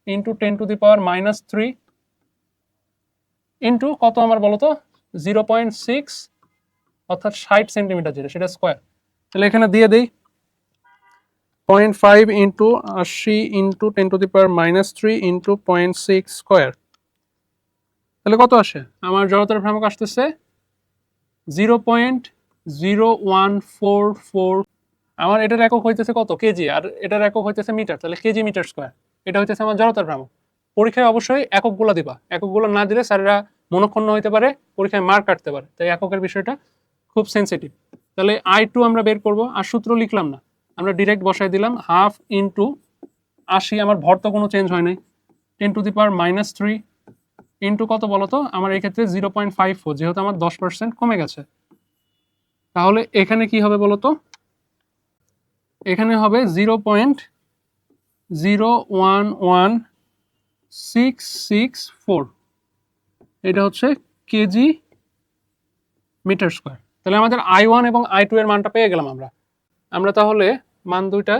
ইন্টু 10⁻³ ইন্টু কত আমার বলতো 0.6, অর্থাৎ 60 সেন্টিমিটার যেটা সেটা স্কোয়ার। তাহলে এখানে দিয়ে দিই 0.5 ইন্টু 80 ইন্টু 10⁻³ ইন্টু 0.6 স্কোয়ার। তাহলে কত আসে, আমার জড়তার ভ্রামক আসতেছে 0.0144। আমার এটার একক হইতেছে কত, কেজি, আর এটার একক হইতেছে মিটার, তাহলে কেজি মিটার স্কোয়ার। এটা হইতেছে আমার জড়তার ভ্রামক। পরীক্ষায় অবশ্যই এককগুলো দিবা, এককগুলো না দিলে স্যাররা মনক্ষুণ্ণ হইতে পারে, পরীক্ষায় মার্ক কাটতে পারে, তাই এককের বিষয়টা খুব সেন্সিটিভ। তাহলে আই টু আমরা বের করবো, আর সূত্র লিখলাম না, আমরা ডিরেক্ট বসাই দিলাম হাফ ইন্টু 80, আমার ভর তো কোনো চেঞ্জ হয় নাই, 10⁻³ ইন্টু কত বলতো, আমার এই ক্ষেত্রে 0.54, যেহেতু আমার 10% কমে গেছে। তাহলে এখানে কি হবে বলতো, এখানে হবে 0.011664, এটা হচ্ছে কেজি মিটার স্কোয়ার। তাহলে আমাদের আই ওয়ান এবং আই টু এর মানটা পেয়ে গেলাম আমরা। আমরা তাহলে মান দুইটা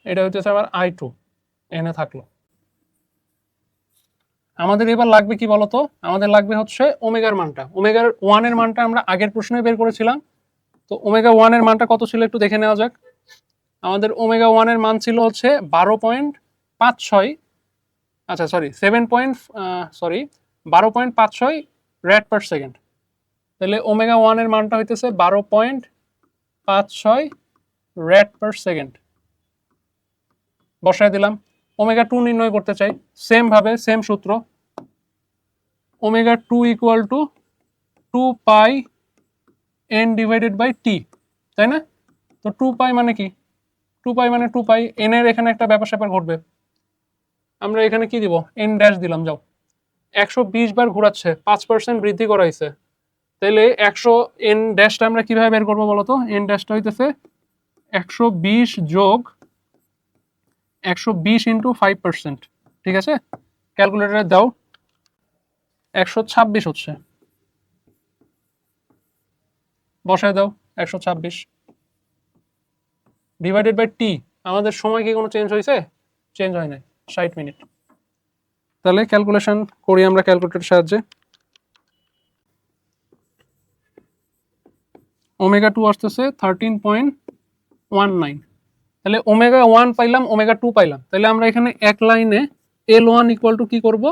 এটা হচ্ছে আমার আই টু এনে থাকলো। আমাদের এবার লাগবে কি বলতো, আমাদের লাগবে হচ্ছে ওমেগার মানটা। ওমেগার ওয়ানের মানটা আমরা আগের প্রশ্নে বের করেছিলাম, তো ওমেগা ওয়ানের মানটা কত ছিল একটু দেখে নেওয়া যাক। আমাদের ওমেগা ওয়ানের মান ছিল হচ্ছে 12.56, আচ্ছা সরি 12.56 রেড পার সেকেন্ড। তাহলে ওমেগা ওয়ানের মানটা হইতেছে 12.56 রেড পার সেকেন্ড, বসায় দিলাম। ওমেগা টু নির্ণয় করতে চাই, সেম ভাবে সেম সূত্র, omega two equal to 2 pi n divided by T, তাই না? তো 2 পাই মানে কি, 2 পাই মানে 2 পাই, n এর এখানে একটা ব্যাপার স্যাপার ঘটবে, আমরা এখানে কি দিব, n ড্যাশ দিলাম। যাও, 120 বার ঘোরাচ্ছে, 5% বৃদ্ধি করাইছে, তাহলে 100 n ড্যাশটা আমরা কিভাবে বের করবো বলতো, n ড্যাশটা হইতেছে 120 যোগ 120 ইন্টু 5%, ঠিক আছে? ক্যালকুলেটরে দাও, 126 হচ্ছে, বসায় দাও 126 ডিভাইডেড বাই টি। আমাদের সময় কি কোনো চেঞ্জ হয়েছে, চেঞ্জ হয় নাই, 60 মিনিট। তাহলে ক্যালকুলেশন করি আমরা ক্যালকুলেটরের সাহায্যে। ওমেগা 2 আসতেছে 13.19। তাহলে ওমেগা 1 পাইলাম, ওমেগা 2 পাইলাম। তাহলে আমরা এখানে এক লাইনে L1 ইকুয়াল টু কি করব,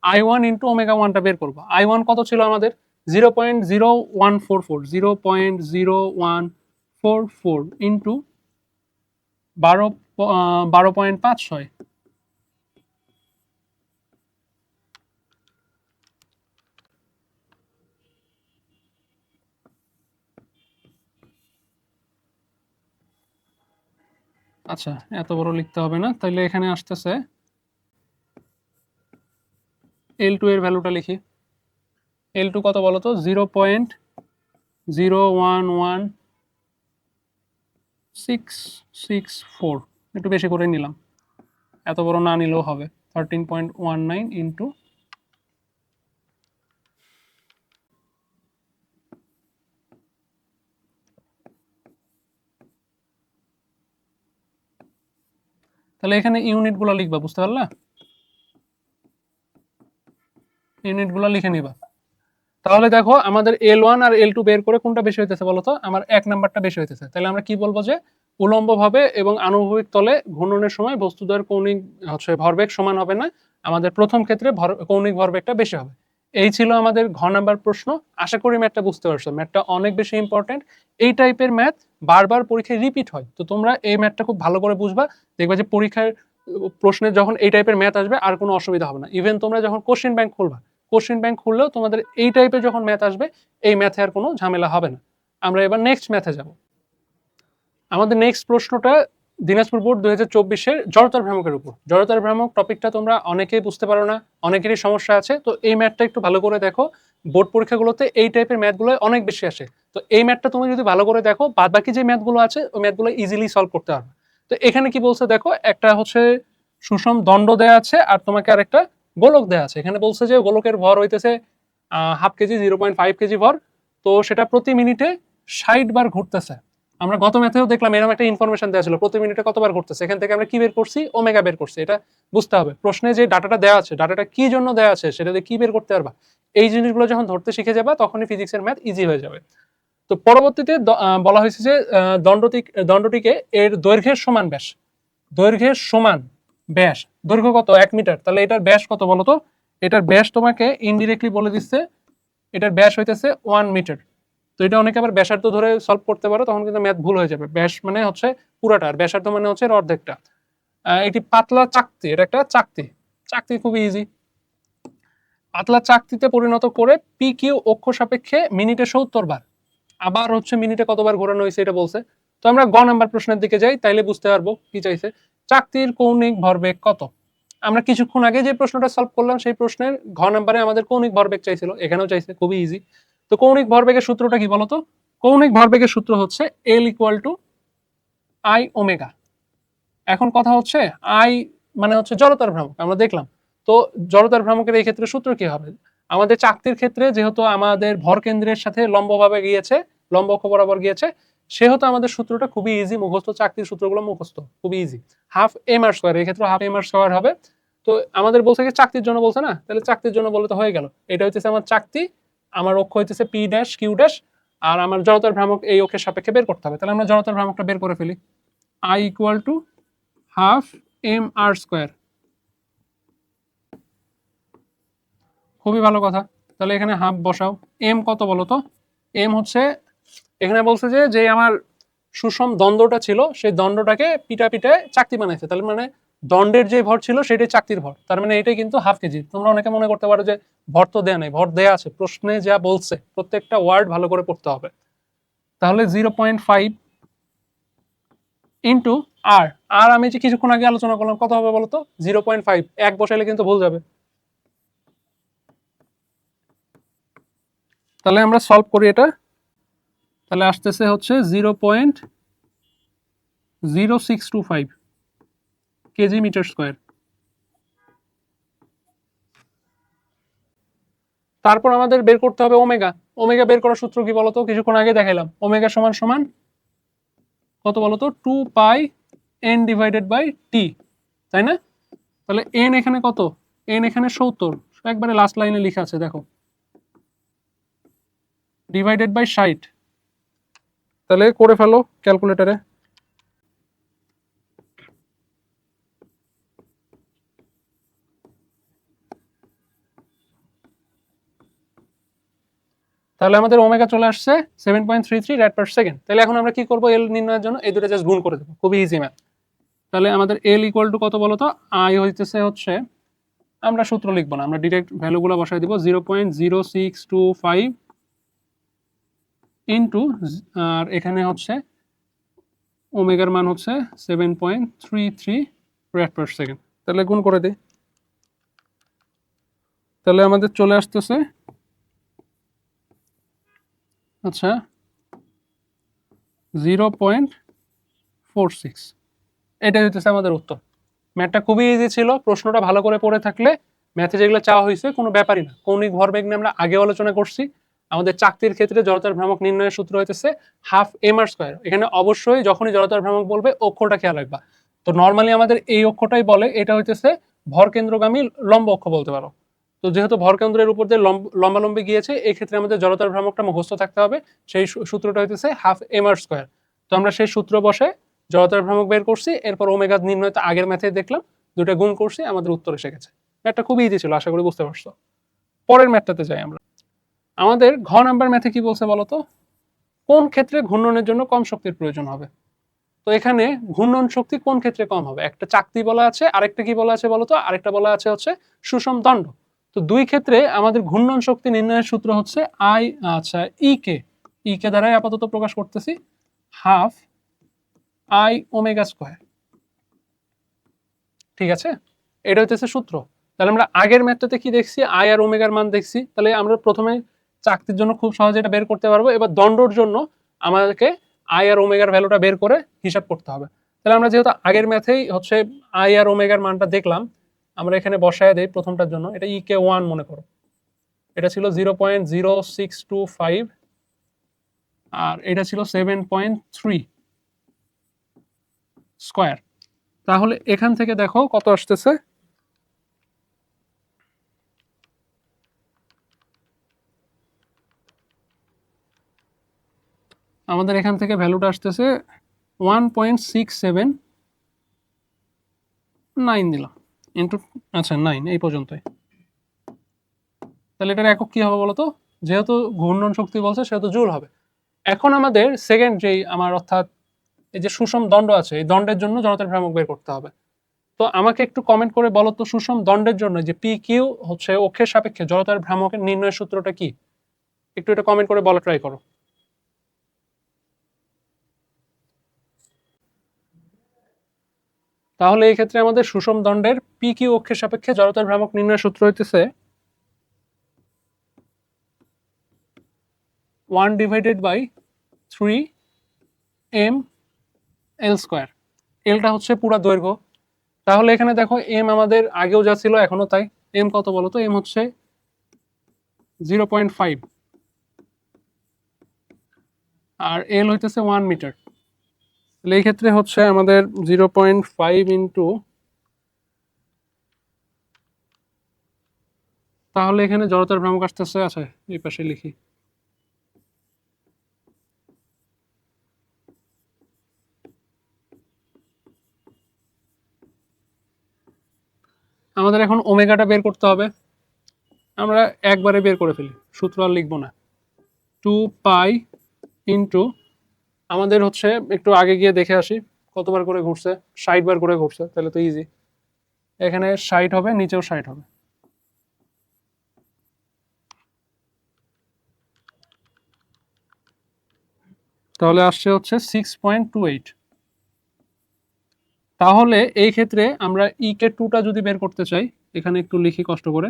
I1 ইন্টু ওমেগা 1টা বের করব। I1 কত ছিল আমাদের? 0.0144, 0.0144 ইন্টু 12.56। আচ্ছা, এত বড় লিখতে হবে না। তাহলে এখানে আসতেছে L2 এর ভ্যালুটা লিখি। L2 কত বলো তো? 0.011664। একটু বেশি করে নিলাম, এত বড় না নিলেও হবে। 13.19 ইন্টু তাহলে এখানে ইউনিটগুলো লিখবা, বুঝতে পারলা? ইউনিটগুলো লিখে নিবা। তাহলে দেখো আমাদের L1 আর L2 বের করে কোনটা বেশি হইতেছে বলো তো? আমার 1 নাম্বারটা বেশি হইতেছে। তাহলে আমরা কি বলবো যে উলম্বভাবে এবং আনুভূমিক তলে ঘূর্ণনের সময় বস্তুদ্বয়ের কৌণিক ভরবেগ সমান হবে না, আমাদের প্রথম ক্ষেত্রে কৌণিক ভরবেগটা বেশি হবে। এই ছিল আমাদের ঘ নাম্বার প্রশ্ন। আশা করি ম্যাথটা বুঝতে পারছো। ম্যাথটা অনেক বেশি ইম্পর্টেন্ট। এই টাইপের ম্যাথ বারবার পরীক্ষায় রিপিট হয়, তো তোমরা এই ম্যাথটা খুব ভালো করে বুঝবা। দেখবা যে পরীক্ষার প্রশ্নে যখন এই টাইপের ম্যাথ আসবে আর কোনো অসুবিধা হবে না। ইভেন তোমরা যখন কোশ্চেন ব্যাংক খুলবা, কোশ্চেন ব্যাংক খুললেও তোমাদের এই টাইপের যখন ম্যাথ আসবে, এই ম্যাথে আর কোনো ঝামেলা হবে না। আমরা এবার নেক্সট ম্যাথে যাব। আমাদের নেক্সট প্রশ্নটা দিনাজপুর বোর্ড 2024-এর জড়তার ভ্রামকের উপর। জড়তার ভ্রামক টপিকটা তোমরা অনেকেই বুঝতে পারো না, অনেকেরই সমস্যা আছে। তো এই ম্যাথটা একটু ভালো করে দেখো, বোর্ড পরীক্ষাগুলোতে এই টাইপের ম্যাথগুলো অনেক বেশি আসে। তো এই ম্যাথটা তুমি যদি ভালো করে দেখো, বাদ বাকি যে ম্যাথগুলো আছে ওই ম্যাথগুলো ইজিলি সলভ করতে পারবে। তো এখানে কি বলছে দেখো, একটা হচ্ছে সুষম দণ্ড দেয়া আছে আর তোমাকে আরেকটা গোলক দেয়া আছে। এখানে বলছে যে গোলকের ভর হইতেছে 1/2 কেজি, 0.5 কেজি ভর। তো সেটা প্রতি মিনিটে 60 বার ঘুরতেছে। আমরা গত ম্যাথেও দেখলাম এরকম একটা ইনফরমেশন দেওয়া ছিল, প্রতি মিনিটে কতবার ঘুরতেছে। এখান থেকে আমরা কি বের করছি? ওমেগা বের করছি। এটা বুঝতে হবে। প্রশ্নে যে ডাটাটা দেওয়া আছে, ডাটাটা কি জন্য দেওয়া আছে সেটা দিয়ে কি বের করতে পারবা। এই জিনিসগুলো যখন ধরতে শিখে যাবা তখনই ফিজিক্সের ম্যাথ ইজি হয়ে যাবে। তো পরবর্তীতে বলা হয়েছে যে দণ্ডটিকে এর দৈর্ঘ্যের সমান ব্যাস, দৈর্ঘ্যের সমান ব্যাস, দৈর্ঘ্য কত? 1 মিটার। তাহলে এটার ব্যাস কত বলো তো? এটার ব্যাস তোমাকে ইনডিরেক্টলি বলে দিচ্ছে, এটার ব্যাস হইতেছে 1 মিটার। তো এটা অনেকে আবার ব্যাসার্ধ ধরে সলভ করতে পারো, তখন কিন্তু ম্যাথ ভুল হয়ে যাবে। ব্যাস মানে হচ্ছে পুরাটা, আর ব্যাসার্ধ মানে হচ্ছে এর অর্ধেকটা। একটি পাতলা চাকতি, এটা একটা চাকতি। চাকতি খুবই ইজি। পাতলা চাকতিতে পরিণত করে পি কিউ অক্ষ সাপেক্ষে মিনিটে 70 বার। আবার হচ্ছে মিনিটে কতবার ঘোরানো হয়েছে এটা বলছে। তো আমরা গ নাম্বার প্রশ্নের দিকে যাই, তাইলে বুঝতে পারবো কি চাইছে। চাকতির কৌণিক ভরবেগ কত? আমরা কিছুক্ষণ আগে যে প্রশ্নটা সলভ করলাম সেই প্রশ্নের ঘ নাম্বারে আমাদের কৌণিক ভরবেগ চাইছিল, এখানেও চাইছে, খুবই ইজি। তো কৌণিক ভরবেগের সূত্রটা কি বলতো? কৌণিক ভরবেগের সূত্র হচ্ছে L equal to I omega. এখন কথা হচ্ছে আই মানে হচ্ছে জড়তার ভ্রামক, আমরা দেখলাম। তো জড়তার ভ্রামকের এই ক্ষেত্রে সূত্র কি হবে? আমাদের চাকতির ক্ষেত্রে যেহেতু আমাদের ভর কেন্দ্রের সাথে লম্বভাবে গিয়েছে, লম্ব অক্ষ বরাবর গিয়েছে, সেহেতু আমাদের সূত্রটা খুবই ইজি মুখস্থ। চাকতির সূত্রগুলো মুখস্থ, খুবই easy. Half M R square, এই ক্ষেত্রে হাফ এম আর স্কোয়ার হবে। তো আমাদের বলছে কি চাকতির জন্য বলছে না, তাহলে চাকতির জন্য বলে তো হয়ে গেল। এটা হইতেছে আমার চাকতি, আমার অক্ষ হইতেছে পি ড্যাশ কিউ ড্যাশ, আর আমার জড়তার ভ্রামক এই অক্ষের সাপেক্ষে বের করতে হবে। তাহলে আমরা জড়তার ভ্রামকটা বের করে ফেলি। I equal to half M R square. খুবই ভালো কথা। তাহলে এখানে হাফ বসাও। এম কত বলো তো? এম হচ্ছে, এখানে বলছে যে যে আমার সুষম দণ্ডটা ছিল সেই দণ্ডটাকে পিটা পিটায় চাকতি বানাইছে। তাহলে মানে দণ্ডের যে ভর ছিল সেটাই চাকতির ভর, তার মানে এটাই কিন্তু হাফ কেজি। তোমরা অনেকে মনে করতে পারো যে ভর তো দেয়া নাই, ভর দেয়া আছে। প্রশ্নে যা বলছে প্রত্যেকটা ওয়ার্ড ভালো করে পড়তে হবে। তাহলে 0.5 ইন্টু আর, আর আমি যে কিছুক্ষণ আগে আলোচনা করলাম কত হবে বলতো? 0.5। এক বসাইলে কিন্তু ভুল যাবে। তাহলে আমরা সলভ করি এটা। তাহলে আসতেছে হচ্ছে 0.0625 কেজি মিটার স্কোয়ার। তারপর আমাদের বের করতে হবে ওমেগা। ওমেগা বের করার সূত্র কি বলতো? কিছুক্ষণ আগে দেখাইলাম। ওমেগা সমান সমান কত বলতো? 2 পাই এন ডিভাইডেড বাই টি, তাই না? তাহলে এন এখানে কত? এন এখানে 70, একবারে লাস্ট লাইনে লেখা আছে দেখো, ডিভাইডেড বাই 60। তাহলে করে ফেলো ক্যালকুলেটরে। তাহলে আমাদের ওমেগা চলে আসছে 7.33 রেড পার সেকেন্ড। তাহলে এখন আমরা কি করবো এল নির্ণয়ের জন্য? এই দুটো জাস্ট গুণ করে দেবো, খুবই ইজি ম্যাথ। তাহলে আমাদের এল ইকুয়াল টু কত বলতো? আই হইতেছে হচ্ছে, আমরা সূত্র লিখবো না, আমরা ডিরেক্ট ভ্যালুগুলো বসাই দিব, 0.0625 ইন্টু, আর এখানে হচ্ছে ওমেগার মান হচ্ছে 7.33 রেড পার সেকেন্ড। তাহলে গুণ করে দিই। তাহলে আমাদের চলে আসতেছে আচ্ছা 0.46। এটাই হইতেছে আমাদের উত্তর। ম্যাথটা খুবই ইজি ছিল, প্রশ্নটা ভালো করে পড়ে থাকলে ম্যাথে যেগুলো চাওয়া হয়েছে কোনো ব্যাপারই না। কৌণিক ভরবেগ নিয়ে আমরা আগে আলোচনা করছি। আমাদের চাকতির ক্ষেত্রে জড়তার ভ্রামক নির্ণয়ের সূত্র হইতেছে হাফ এম আর স্কোয়ার। এখানে অবশ্যই যখনই জড়তার ভ্রামক বলবে অক্ষরটা খেয়াল রাখবা। তো নর্মালি আমাদের এই অক্ষটাই বলে, এটা হইতেছে ভরকেন্দ্রগামী লম্ব অক্ষ বলতে পারো। তো যেহেতু ভরকেন্দ্রের উপর দিয়ে লম্বালম্বি গিয়েছে, এই ক্ষেত্রে আমাদের জড়তার ভ্রামকটা মুখস্থ থাকতে হবে। সেই সূত্রটা হইতেছে হাফ এম আর স্কোয়ার। তো আমরা সেই সূত্র বসে জড়তার ভ্রামক বের করছি, এরপর ওমেগা নির্ণয় তো আগের ম্যাথে দেখলাম, দুটো গুণ করছি, আমাদের উত্তর এসে গেছে। ম্যাথটা খুবই ইজি ছিল, আশা করি বুঝতে পারছো। পরের ম্যাথটাতে যাই আমরা। আমাদের ঘ নাম্বার ম্যাথে কি বলছে বলতো? কোন ক্ষেত্রে ঘূর্ণনের জন্য কম শক্তির প্রয়োজন হবে? তো এখানে ঘূর্ণন শক্তি কোন ক্ষেত্রে কম হবে? একটা চাকতি বলা আছে, আরেকটা কি বলা আছে বলতো? আরেকটা বলা আছে হচ্ছে সুষম দণ্ড। তো দুই ক্ষেত্রে আমাদের ঘূর্ণন শক্তি নির্ণয়ের সূত্র হচ্ছে আই, আচ্ছা ই কে দ্বারাই আপাতত প্রকাশ করতেছি, হাফ আই ওমেগা স্কোয়ার। ঠিক আছে, এটা হচ্ছে সূত্র। তাহলে আমরা আগের ম্যাথটাতে কি দেখছি? আই আর ওমেগার মান দেখছি। তাহলে আমরা প্রথমে চাকতির জন্য খুব সহজে এটা বের করতে পারবো। এবার দণ্ডর জন্য আমাদেরকে আই আর ওমেগার ভ্যালুটা বের করে হিসাব করতে হবে। তাহলে আমরা যেহেতু আগের ম্যাথেই হচ্ছে আই আর ওমেগার মানটা দেখলাম, আমরা এখানে বসায় দেই প্রথমটার জন্য। এটা ই কে 1 মনে করো, এটা ছিল 0.0625 আর এটা ছিল 7.3 স্কোয়ার। তাহলে এখান থেকে দেখো কত আসতেছে। আমাদের এখান থেকে ভ্যালুটা আসতেছে 1.679 দিলাম ইন্টু, আচ্ছা 9 এই পর্যন্তই। তাহলে এটার একক কি হবে বলতো? যেহেতু ঘূর্ণন শক্তি বলছে সেহেতু জুল হবে। এখন আমাদের সেকেন্ড যেই আমার অর্থাৎ এই যে সুষম দণ্ড আছে, এই দণ্ডের জন্য জড়তার ভ্রামক বের করতে হবে। তো আমাকে একটু কমেন্ট করে বলো তো, সুষম দণ্ডের জন্য যে পি কিউ হচ্ছে অক্ষের সাপেক্ষে জড়তার ভ্রামকের নির্ণয়ের সূত্রটা কি? একটু এটা কমেন্ট করে বলা ট্রাই করো। তাহলে এই ক্ষেত্রে আমাদের সুষম দণ্ডের পি কিউ অক্ষের সাপেক্ষে জড়তার ভ্রামক নির্ণয়ের সূত্র হইতেছে 1/3 এম এল স্কোয়ার। এলটা হচ্ছে পুরা দৈর্ঘ্য। তাহলে এখানে দেখো এম আমাদের আগেও যা ছিল এখনো তাই। এম কত বলো তো? এম হচ্ছে 0.5 আর এল হইতেছে 1 মিটার। তাহলে এই ক্ষেত্রে হচ্ছে আমাদের 0.5 ইন্টু, তাহলে এখানে জড়তার ভ্রামক আসতেছে, আচ্ছা এই পাশে লিখি, আমাদের এখন ওমেগাটা বের করতে হবে। আমরা একবারে বের করে ফেলি, সূত্র আর লিখবো না। 2 পাই ইন্টু, আমাদের হচ্ছে একটু আগে গিয়ে দেখে আসি কতবার করে ঘুরছে, 60 বার করে ঘুরছে, তাহলে তো ইজি। এখানে 60 হবে, নিচেও 60 হবে। তাহলে আসছে হচ্ছে 6.28। তাহলে এই ক্ষেত্রে আমরা ই কে 2টা যদি বের করতে চাই, এখানে একটু লিখি কষ্ট করে।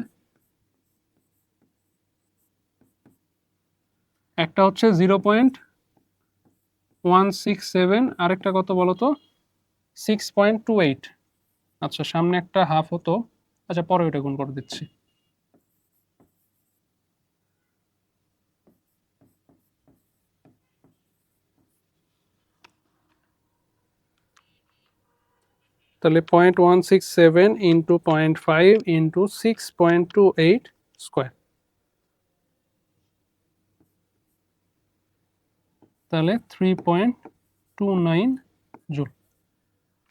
একটা হচ্ছে 0.167, আরেকটা কত বলতো? 6.28। আচ্ছা সামনে একটা হাফ হতো, আচ্ছা পরে ওইটা গুণ করে দিচ্ছি। তাহলে 0.167 ইন্টু 0.5 ইন্টু 6.28 স্কোয়ার। তাহলে 3.29 জুল।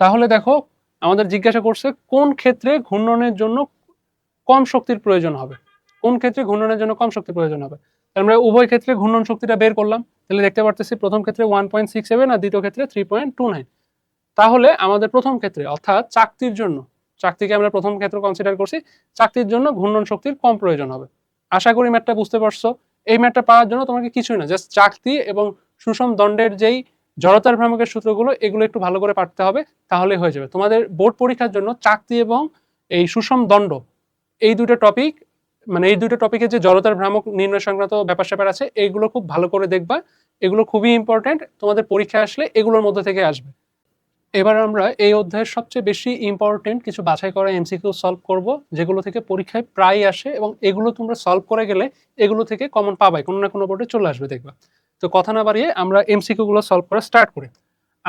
তাহলে দেখো আমাদের জিজ্ঞাসা করছে কোন ক্ষেত্রে ঘূর্ণনের জন্য কম শক্তির প্রয়োজন হবে, কোন ক্ষেত্রে ঘূর্ণনের জন্য কম শক্তির প্রয়োজন হবে। আমরা উভয় ক্ষেত্রে ঘূর্ণন শক্তিটা বের করলাম, তাহলে দেখতে পারতেছি প্রথম ক্ষেত্রে 1.67 আর দ্বিতীয় ক্ষেত্রে 3.29। তাহলে আমাদের প্রথম ক্ষেত্রে অর্থাৎ চাকতির জন্য, চাকতিকে আমরা প্রথম ক্ষেত্র কনসিডার করছি, চাকতির জন্য ঘূর্ণন শক্তির কম প্রয়োজন হবে। আশা করি ম্যাথটা বুঝতে পারছো। এই ম্যাথটা পাওয়ার জন্য তোমাকে কিছুই না, জাস্ট চাকতি এবং সুষম দণ্ডের যেই জড়তার ভ্রামকের সূত্রগুলো এগুলো একটু ভালো করে পাঠতে হবে, তাহলে হয়ে যাবে। তোমাদের বোর্ড পরীক্ষার জন্য চাকতি এবং এই সুষম দণ্ড এই দুটো টপিক, মানে এই দুটো টপিকে যে জড়তার ভ্রামক নির্ণয় সংক্রান্ত ব্যাপার স্যাপার আছে এইগুলো খুব ভালো করে দেখবা, এগুলো খুবই ইম্পর্টেন্ট, তোমাদের পরীক্ষা আসলে এগুলোর মধ্যে থেকে আসবে। এবার আমরা এই অধ্যায়ের সবচেয়ে বেশি ইম্পর্টেন্ট কিছু বাছাই করা এমসিকিউ সলভ করব, যেগুলো থেকে পরীক্ষায় প্রায় আসে এবং এগুলো তোমরা সলভ করে গেলে এগুলো থেকে কমন পাবাই, কোনো না কোনো বোর্ডে চলে আসবে দেখবা। তো কথা না বাড়িয়ে আমরা এমসিকিউ গুলো সলভ করা স্টার্ট করি।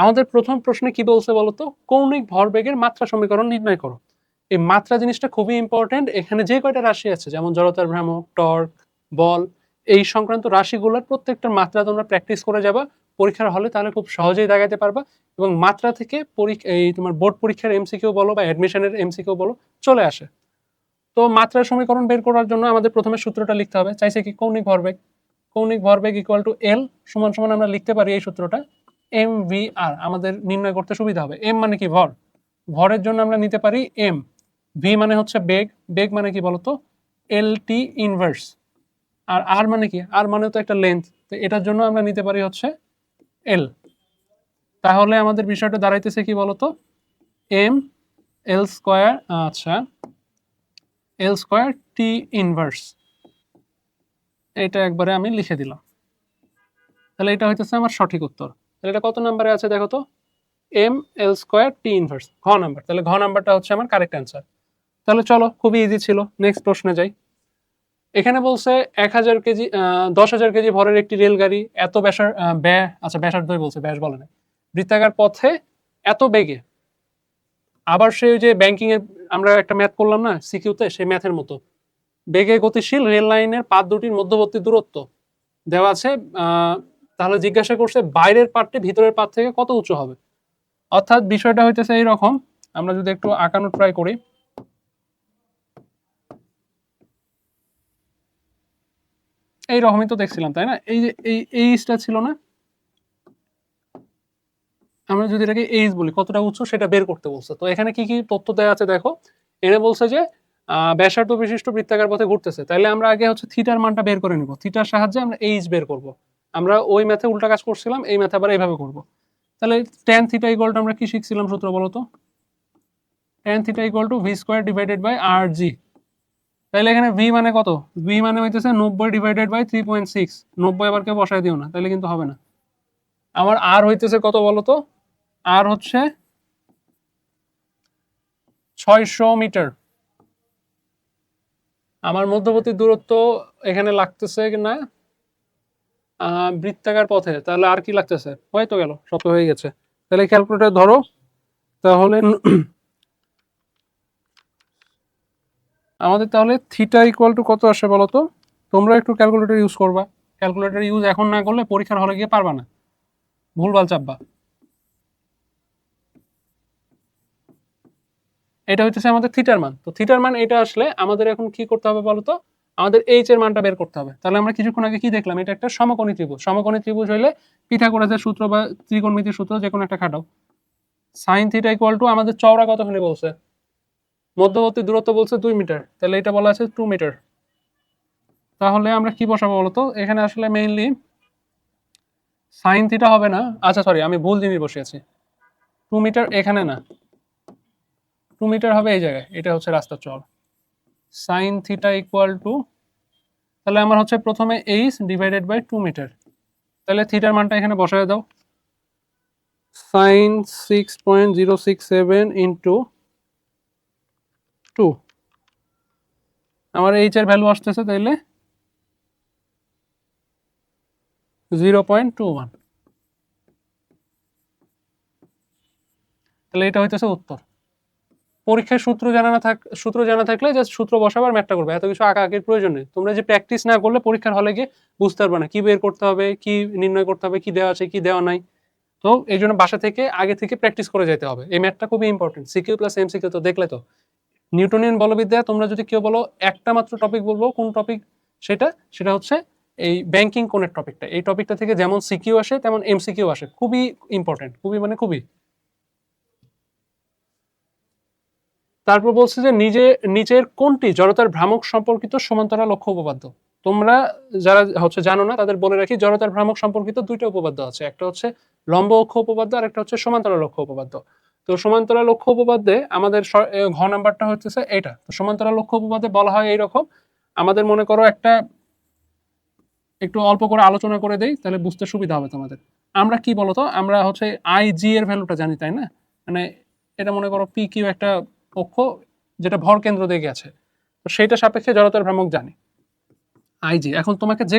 আমাদের প্রথম প্রশ্নে কি বলছে বলতো, কৌণিক ভরবেগের মাত্রা সমীকরণ নির্ণয় করো। এই মাত্রা জিনিসটা খুবই ইম্পর্টেন্ট। এখানে যে কয়টা রাশি আছে যেমন জড়তার ভ্রামক, টর্ক, বল, এই সংক্রান্ত রাশিগুলোর প্রত্যেকটার মাত্রা তোমরা প্র্যাকটিস করে যাবা পরীক্ষার হলে, তাহলে খুব সহজেই দাগাতে পারবা এবং মাত্রা থেকে এই তোমার বোর্ড পরীক্ষার এমসিকিউ বলো বা অ্যাডমিশনের এমসিকিউ বলো চলে আসে। তো মাত্রার সমীকরণ বের করার জন্য আমাদের প্রথমে সূত্রটা লিখতে হবে। চাইছে কি কৌণিক ভরবেগ, কৌণিক ভরবেগ ইকুয়াল টু এল সমান সমান আমরা লিখতে পারি এই সূত্রটা এম ভি আর, আমাদের নির্ণয় করতে সুবিধা হবে। এম মানে কি ভর, ভরের জন্য আমরা নিতে পারি এম, ভি মানে হচ্ছে বেগ, বেগ মানে কি বলতো এল টি ইনভার্স, আর আর মানে কি, আর মানে তো একটা লেন্থ, তো এটার জন্য আমরা নিতে পারি হচ্ছে এল। তাহলে আমাদের বিষয়টা দাঁড়াইতেছে কি বলতো এম এল স্কোয়ার, আচ্ছা এল স্কোয়ার টি ইনভার্স, এটা একবারে আমি লিখে দিলাম। তাহলে এটা হইতেছে আমার সঠিক উত্তর। তাহলে এটা কত নাম্বারে আছে দেখো তো, M L square T inverse, ঘ নাম্বার। তাহলে ঘ নাম্বারটা হচ্ছে আমার কারেক্ট অ্যান্সার। তাহলে চলো, খুবই ইজি ছিল, নেক্সট প্রশ্নে যাই। এখানে বলছে 1000 কেজি 10,000 কেজি ভরের একটি রেলগাড়ি এত আচ্ছা ব্যাসার্ধই বলছে, ব্যাস বলে না, বৃত্তাকার পথে এত বেগে, আবার সেই যে ব্যাংকিং এর আমরা একটা ম্যাথ করলাম না সিকিউতে, সেই ম্যাথের মতো বেগে গতিশীল রেল লাইনের পাত দুটির মধ্যবর্তী দূরত্ব দেওয়া আছে। তাহলে জিজ্ঞাসা করছে বাইরের পাতটি ভিতরের পাত থেকে কত উঁচু হবে। অর্থাৎ বিষয়টা হইতেছে এইরকম, আমরা যদি একটু আঁকানো ট্রাই করি, এইরকমই তো দেখছিলাম তাই না, এই যে এইটা ছিল না, আমরা যদি এটাকে এইচ বলি কতটা উঁচু সেটা বের করতে বলছে। তো এখানে কি কি তথ্য দেওয়া আছে দেখো, এনে বলছে যে ব্যাসার্ধ বিশিষ্ট বৃত্তাকার পথে ঘুরতেছে, তাহলে আমরা আগে হচ্ছে থিটার মানটা বের করে নিব, থিটার সাহায্যে আমরা এইচ বের করব। আমরা ওই ম্যাথে উল্টা কাজ করছিলাম, এই ম্যাথে আবার এইভাবে করব। তাহলে ট্যান থিটা ইকুয়াল টু আমরা কি শিখছিলাম সূত্র বলো তো, tan theta equal to V square divided by R G. তাহলে এখানে ভি মানে কত, ভি মানে হইতেছে 90 ডিভাইডেড বাই 3.6, 90 আবার কেউ বসায় দিও না তাহলে কিন্তু হবে না। আমার আর হইতেছে কত বলো তো, আর হচ্ছে 600 মিটার। আমার মধ্যবর্তী দূরত্ব এখানে লাগতেছে না বৃত্তাকার পথে, তাহলে আর কি লাগতেছে, হয়তো গেল শত হয়ে গেছে। তাহলে ক্যালকুলেটর ধরো, তাহলে আমাদের তাহলে থিটা ইকুয়াল টু কত আসে বলো তো, তোমরা একটু ক্যালকুলেটর ইউজ করবা, ক্যালকুলেটর ইউজ এখন না করলে পরীক্ষার হলে গিয়ে পারবা না, ভুলভাল চাপবা। এটা হচ্ছে আমাদের থিটার মান। তো থিটার মান এটা আসলে আমাদের এখন কি করতে হবে বলতো, আমাদের এইচ এর মানটা বের করতে হবে। তাহলে আমরা কিছুক্ষণ আগে কি দেখলাম, এটা একটা সমকোণী ত্রিভুজ, সমকোণী ত্রিভুজ হইলে পিথাগোরাসের সূত্র বা ত্রিকোণমিতির সূত্র যে কোনো একটা খাটাও। সাইন থিটা ইকুয়াল টু আমাদের চওড়া কতখানি বলছে, মধ্যবর্তী দূরত্ব বলছে 2 মিটার, তাহলে এটা বলা আছে 2 মিটার। তাহলে আমরা কি বসাবো বলতো, এখানে আসলে মেইনলি সাইন থিটা হবে না, আচ্ছা সরি আমি ভুল জিনিস বসিয়েছি, 2 মিটার এখানে না, 2 মিটার হবে এই জায়গায়, এটা হচ্ছে রাস্তার চওড়া। সাইন থিটা ইকুয়াল টু, তাহলে আমার হচ্ছে প্রথমে এইচ ডিভাইডেড বাই 2 মিটার, তাহলে থিটার মানটা এখানে বসায় দাও, সাইন 6.067 ইন্টু 2, আমার এইচ এর ভ্যালু আসতেছে তাইলে 0.21, তাহলে এটা হইতেছে উত্তর। পরীক্ষায় সূত্র জানা থাকলে জাস্ট সূত্র বসাবার ম্যাথটা করবে, এত কিছু আঁকাআঁকির প্রয়োজন নেই। তোমরা যে প্র্যাকটিস না করলে পরীক্ষার হলে গিয়ে বুঝতে পারবে না কি বের করতে হবে, কি নির্ণয় করতে হবে, কি দেওয়া আছে কি দেওয়া নাই। তো এই জন্য বাসা থেকে আগে থেকে প্র্যাকটিস করে যেতে হবে। এই ম্যাথটা খুবই ইম্পর্টেন্ট, সিকিউ প্লাস এমসিকিউ। তো দেখলে তো নিউটনিয়ান বলবিদ্যা তোমরা যদি কেউ বলো একটা মাত্র টপিক বলবো, কোন টপিক সেটা? সেটা হচ্ছে এই ব্যাংকিং কোণের টপিকটা। এই টপিকটা থেকে যেমন সিকিউ আসে তেমন এমসিকিউ আসে, খুবই ইম্পর্টেন্ট, খুবই মানে খুবই। তারপর বলছে যে নিচের কোনটি জড়তার ভ্রামক সম্পর্কিত সমান্তরাল অক্ষ উপপাদ্য? তোমরা যারা হচ্ছে জানো না তাদের বলে রাখি, জড়তার ভ্রামক সম্পর্কিত দুইটা উপপাদ্য আছে, একটা হচ্ছে লম্ব অক্ষ উপপাদ্য আর একটা হচ্ছে সমান্তরাল অক্ষ উপপাদ্য। তো সমান্তরাল অক্ষ উপপাদ্যে আমাদের ঘ নাম্বারটা হচ্ছে এটা। তো সমান্তরাল অক্ষ উপপাদ্যে বলা হয় এইরকম, আমাদের মনে করো একটা একটু অল্প করে আলোচনা করে দেই তাহলে বুঝতে সুবিধা হবে তোমাদের। আমরা কি বলতো, আমরা হচ্ছে আই জি এর ভ্যালুটা জানি তাই না? মানে এটা মনে করো পি কিউ একটা অক্ষ যেটা ভর কেন্দ্র দিয়ে গেছে, তো সেইটা সাপেক্ষে জড়তার ভ্রামক জানি আই জি। এখন তোমাকে যে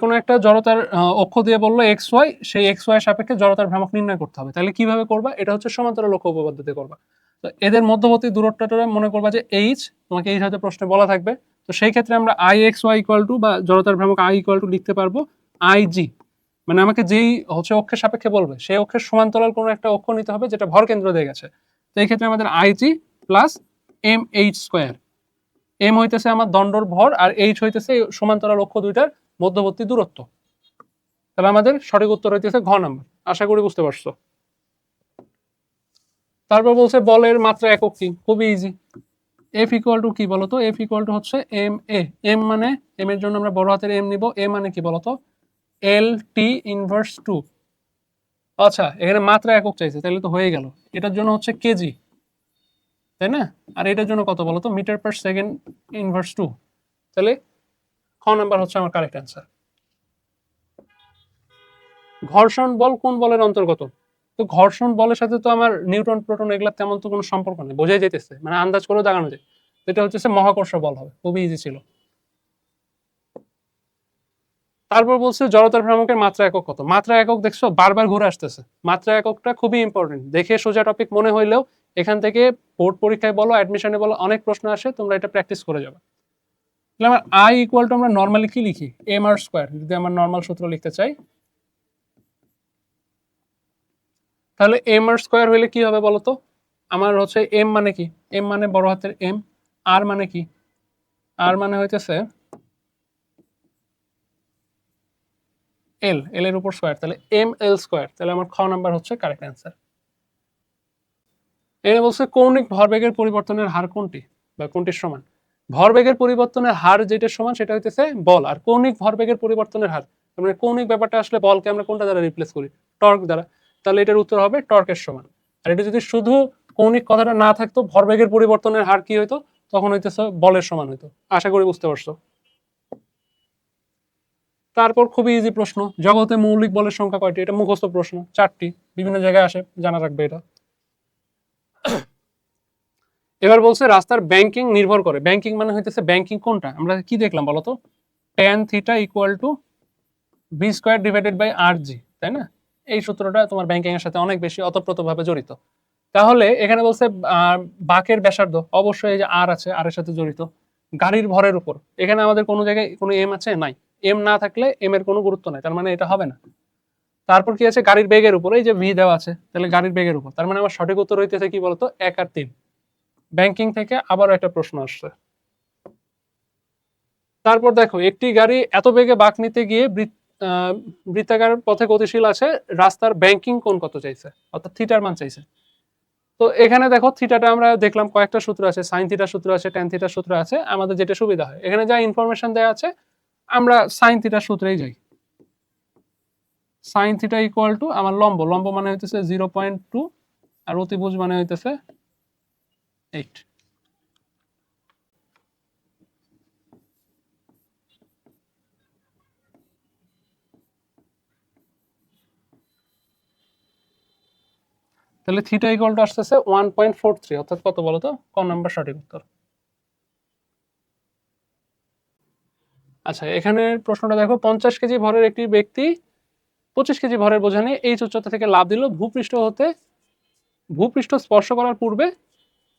কোনো একটা জড়তার অক্ষ দিয়ে বললো এক্স ওয়াই, সেই এক্স ওয়াই সাপেক্ষে জড়তার ভ্রামক নির্ণয় করতে হবে। তাহলে কিভাবে করবা? এটা হচ্ছে সমান্তরাল অক্ষ উপপাদ্যতে করবা। তো এদের মধ্যবর্তী দূরত্বটা মনে করবা যে এইচ, তোমাকে এই হয়তো প্রশ্নে বলা থাকবে। তো সেই ক্ষেত্রে আমরা I X Y equal to বা জড়তার ভ্রামক আই ইকুয়াল টু লিখতে পারবো আই জি। মানে আমাকে যেই হচ্ছে অক্ষের সাপেক্ষে বলবে সেই অক্ষের সমান্তরাল কোনো একটা অক্ষ নিতে হবে যেটা ভর কেন্দ্র দিয়ে গেছে। তো এই ক্ষেত্রে আমাদের I G plus M H square. M হইতেছে আমার দণ্ডর ভর আর এইচ হইতেছে সমান্তরাল অক্ষ দুইটার মধ্যবর্তী দূরত্ব। তাহলে আমাদের সঠিক উত্তর হইতেছে ঘ নাম্বার। আশা করি বুঝতে পারছো। তারপর বলছে বলের মাত্রা একক কি? খুবই ইজি। এফ ইকুয়াল টু কি বলতো? এফ ইকুয়াল টু হচ্ছে এম এ। এম মানে এম এর জন্য আমরা বড় হাতের এম নিব। এ মানে কি বলতো? এল টি ইনভার্স টু। আচ্ছা, এখানে মাত্রা একক চাইছে, তাহলে তো হয়ে গেল। এটার জন্য হচ্ছে কেজি, তাই না? আর এটার জন্য কত বলতো? Metre per second inverse two. তাহলে খ নাম্বার হচ্ছে আমার কারেক্ট অ্যান্সার। ঘর্ষণ বল কোন বলের অন্তর্গত? তো ঘর্ষণ বলের সাথে তো আমার নিউটন প্রোটন এগুলা তেমন তো কোনো সম্পর্ক নেই, বোঝাই যেতেছে, মানে আন্দাজ করেও দাগানো যায়। এটা হচ্ছে মহাকর্ষ বল হবে, খুবই ইজি ছিল। তারপর বলছে জড়তার ভ্রামকের মাত্রা একক কত? মাত্রা একক দেখছো বারবার ঘুরে আসতেছে। মাত্রা এককটা খুবই ইম্পর্টেন্ট, দেখে সোজা টপিক মনে হইলেও এখান থেকে বোর্ড পরীক্ষায় বলো অ্যাডমিশনে বলো অনেক প্রশ্ন আসে, তোমরা এটা প্র্যাকটিস করে যাবে। তাহলে আমার আই ইকুয়াল টু আমরা নর্মালি কি লিখি? M R square. যদি আমার নর্মাল সূত্র লিখতে চাই তাহলে এম আর স্কোয়ার হইলে কি হবে বলতো? আমার হচ্ছে এম মানে কি? এম মানে বড় হাতের এম। আর মানে কি? আর মানে হইতেছে এল, এল এর উপর স্কোয়ার, তাহলে এম এল স্কোয়ার। তাহলে আমার খ নাম্বার হচ্ছে কারেক্ট অ্যান্সার। এখানে বলছে কৌণিক ভরবেগের পরিবর্তনের হার কোনটি বা কোনটির সমান? ভরবেগের পরিবর্তনের হার যেটা সমান সেটা হইতেছে বল, আর কৌণিক ভরবেগের পরিবর্তনের হার মানে কৌণিক ব্যাপারটা আসলে বলকে আমরা কোনটা দ্বারা রিপ্লেস করি? টর্ক দ্বারা। তাহলে এটার উত্তর হবে টর্কের সমান। আর এটা যদি শুধু কৌণিক কথাটা না থাকতো, ভরবেগের পরিবর্তনের হার কি হইতো? তখন হইতেছে বলের সমান হইতো। আশা করি বুঝতে পারছো। তারপর খুবই ইজি প্রশ্ন, জগতে মৌলিক বলের সংখ্যা কয়টি? এটা মুখস্থ প্রশ্ন, 4টি, বিভিন্ন জায়গায় আসে, জানা রাখবে এটা। এবার বলছে রাস্তার ব্যাংকিং নির্ভর করে। ব্যাংকিং মানে হইতেছে ব্যাংকিং কোনটা? আমরা কি দেখলাম বলতো? tan theta equal to V square divided by R G, তাই না? এই সূত্রটা তোমার ব্যাংকিং এর সাথে অনেক বেশি অতপ্রতভাবে জড়িত। তাহলে এখানে বলছে বাঁকের ব্যাসার্ধ, অবশ্যই এই যে আর আছে, আর এর সাথে জড়িত। গাড়ির ভরের উপর, এখানে আমাদের কোনো জায়গায় কোনো এম আছে? নাই। এম না থাকলে এম এর কোনো গুরুত্ব নাই, তার মানে এটা হবে না। তারপর কি আছে? গাড়ির বেগের উপর, এই যে ভি দেওয়া আছে, তাহলে গাড়ির বেগের উপর, তার মানে আমার সঠিক উত্তর হইতেছে কি বলতো? 1 আর 3। ব্যাংকিং থেকে আবারও একটা প্রশ্ন আসছে। তারপর দেখো, একটি গাড়ি এত বেগে বাঁক নিতে গিয়ে বৃত্তাকার পথে গতিশীল আছে, রাস্তার ব্যাংকিং কোণ কত চাইছে, অর্থাৎ থিটার মান চাইছে। তো এখানে দেখো থিটাটা আমরা দেখলাম কয়েকটা সূত্র আছে, সাইন থিটার সূত্র আছে, ট্যান থিটার সূত্র আছে। আমাদের যেটা সুবিধা হয়, এখানে যা ইনফরমেশন দেওয়া আছে আমরা সাইন থিটার সূত্রেই যাই। সাইন থিটা ইকুয়াল টু আমার লম্ব, লম্ব মানে হইতেছে 0.2 আর অতিভুজ মানে হইতেছে 8। তাহলে থিটা ইকুয়াল টু আসতেছে 1.43, অর্থাৎ কত বলতো? ক নাম্বার সঠিক উত্তর। আচ্ছা, এখানে প্রশ্নটা দেখো, 50 কেজি ভরের একটি ব্যক্তি 25 কেজি ভরের বোঝা নিয়ে এইচ উচ্চতা থেকে লাফ দিল ভূপৃষ্ঠ হতে ভূপৃষ্ঠ স্পর্শ করার পূর্বে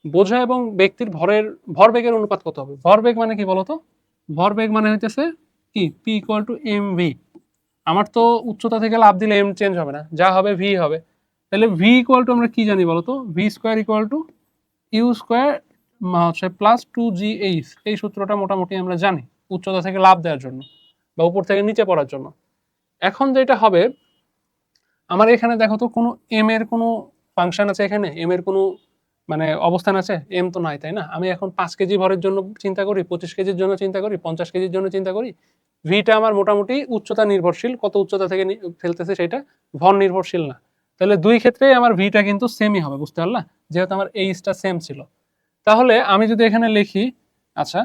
বোঝা এবং ব্যক্তির ভরবেগের অনুপাত কত হবে? ভরবেগ মানে কি বলতো? ভরবেগ মানে হইতেছে কি P equal to M V. আমার তো উচ্চতা থেকে লাফ দিলে এম চেঞ্জ হবে না, যা হবে ভি হবে। তাহলে ভি ইকুয়াল টু আমরা কি জানি বলতো? V square equal to U square হচ্ছে প্লাস টু জি এইচ। এই সূত্রটা মোটামুটি আমরা জানি উচ্চতা থেকে লাফ দেওয়ার জন্য বা উপর থেকে নিচে পড়ার জন্য। এখন যেটা হবে, আমার এখানে দেখো তো কোনো এম এর কোনো ফাংশন আছে? এখানে এম এর কোনো মানে অবস্থান আছে? এম তো নাই, তাই না? আমি এখন 5 কেজি ভরের জন্য চিন্তা করি, 25 কেজির জন্য চিন্তা করি, 50 কেজির জন্য চিন্তা করি, ভিটা আমার মোটামুটি উচ্চতা নির্ভরশীল, কত উচ্চতা থেকে ফেলতেছে সেটা ভর নির্ভরশীল না। তাহলে দুই ক্ষেত্রেই আমার ভিটা কিন্তু সেমই হবে, বুঝতে পারলা? যেহেতু আমার এইচটা সেম ছিল। তাহলে আমি যদি এখানে লিখি, আচ্ছা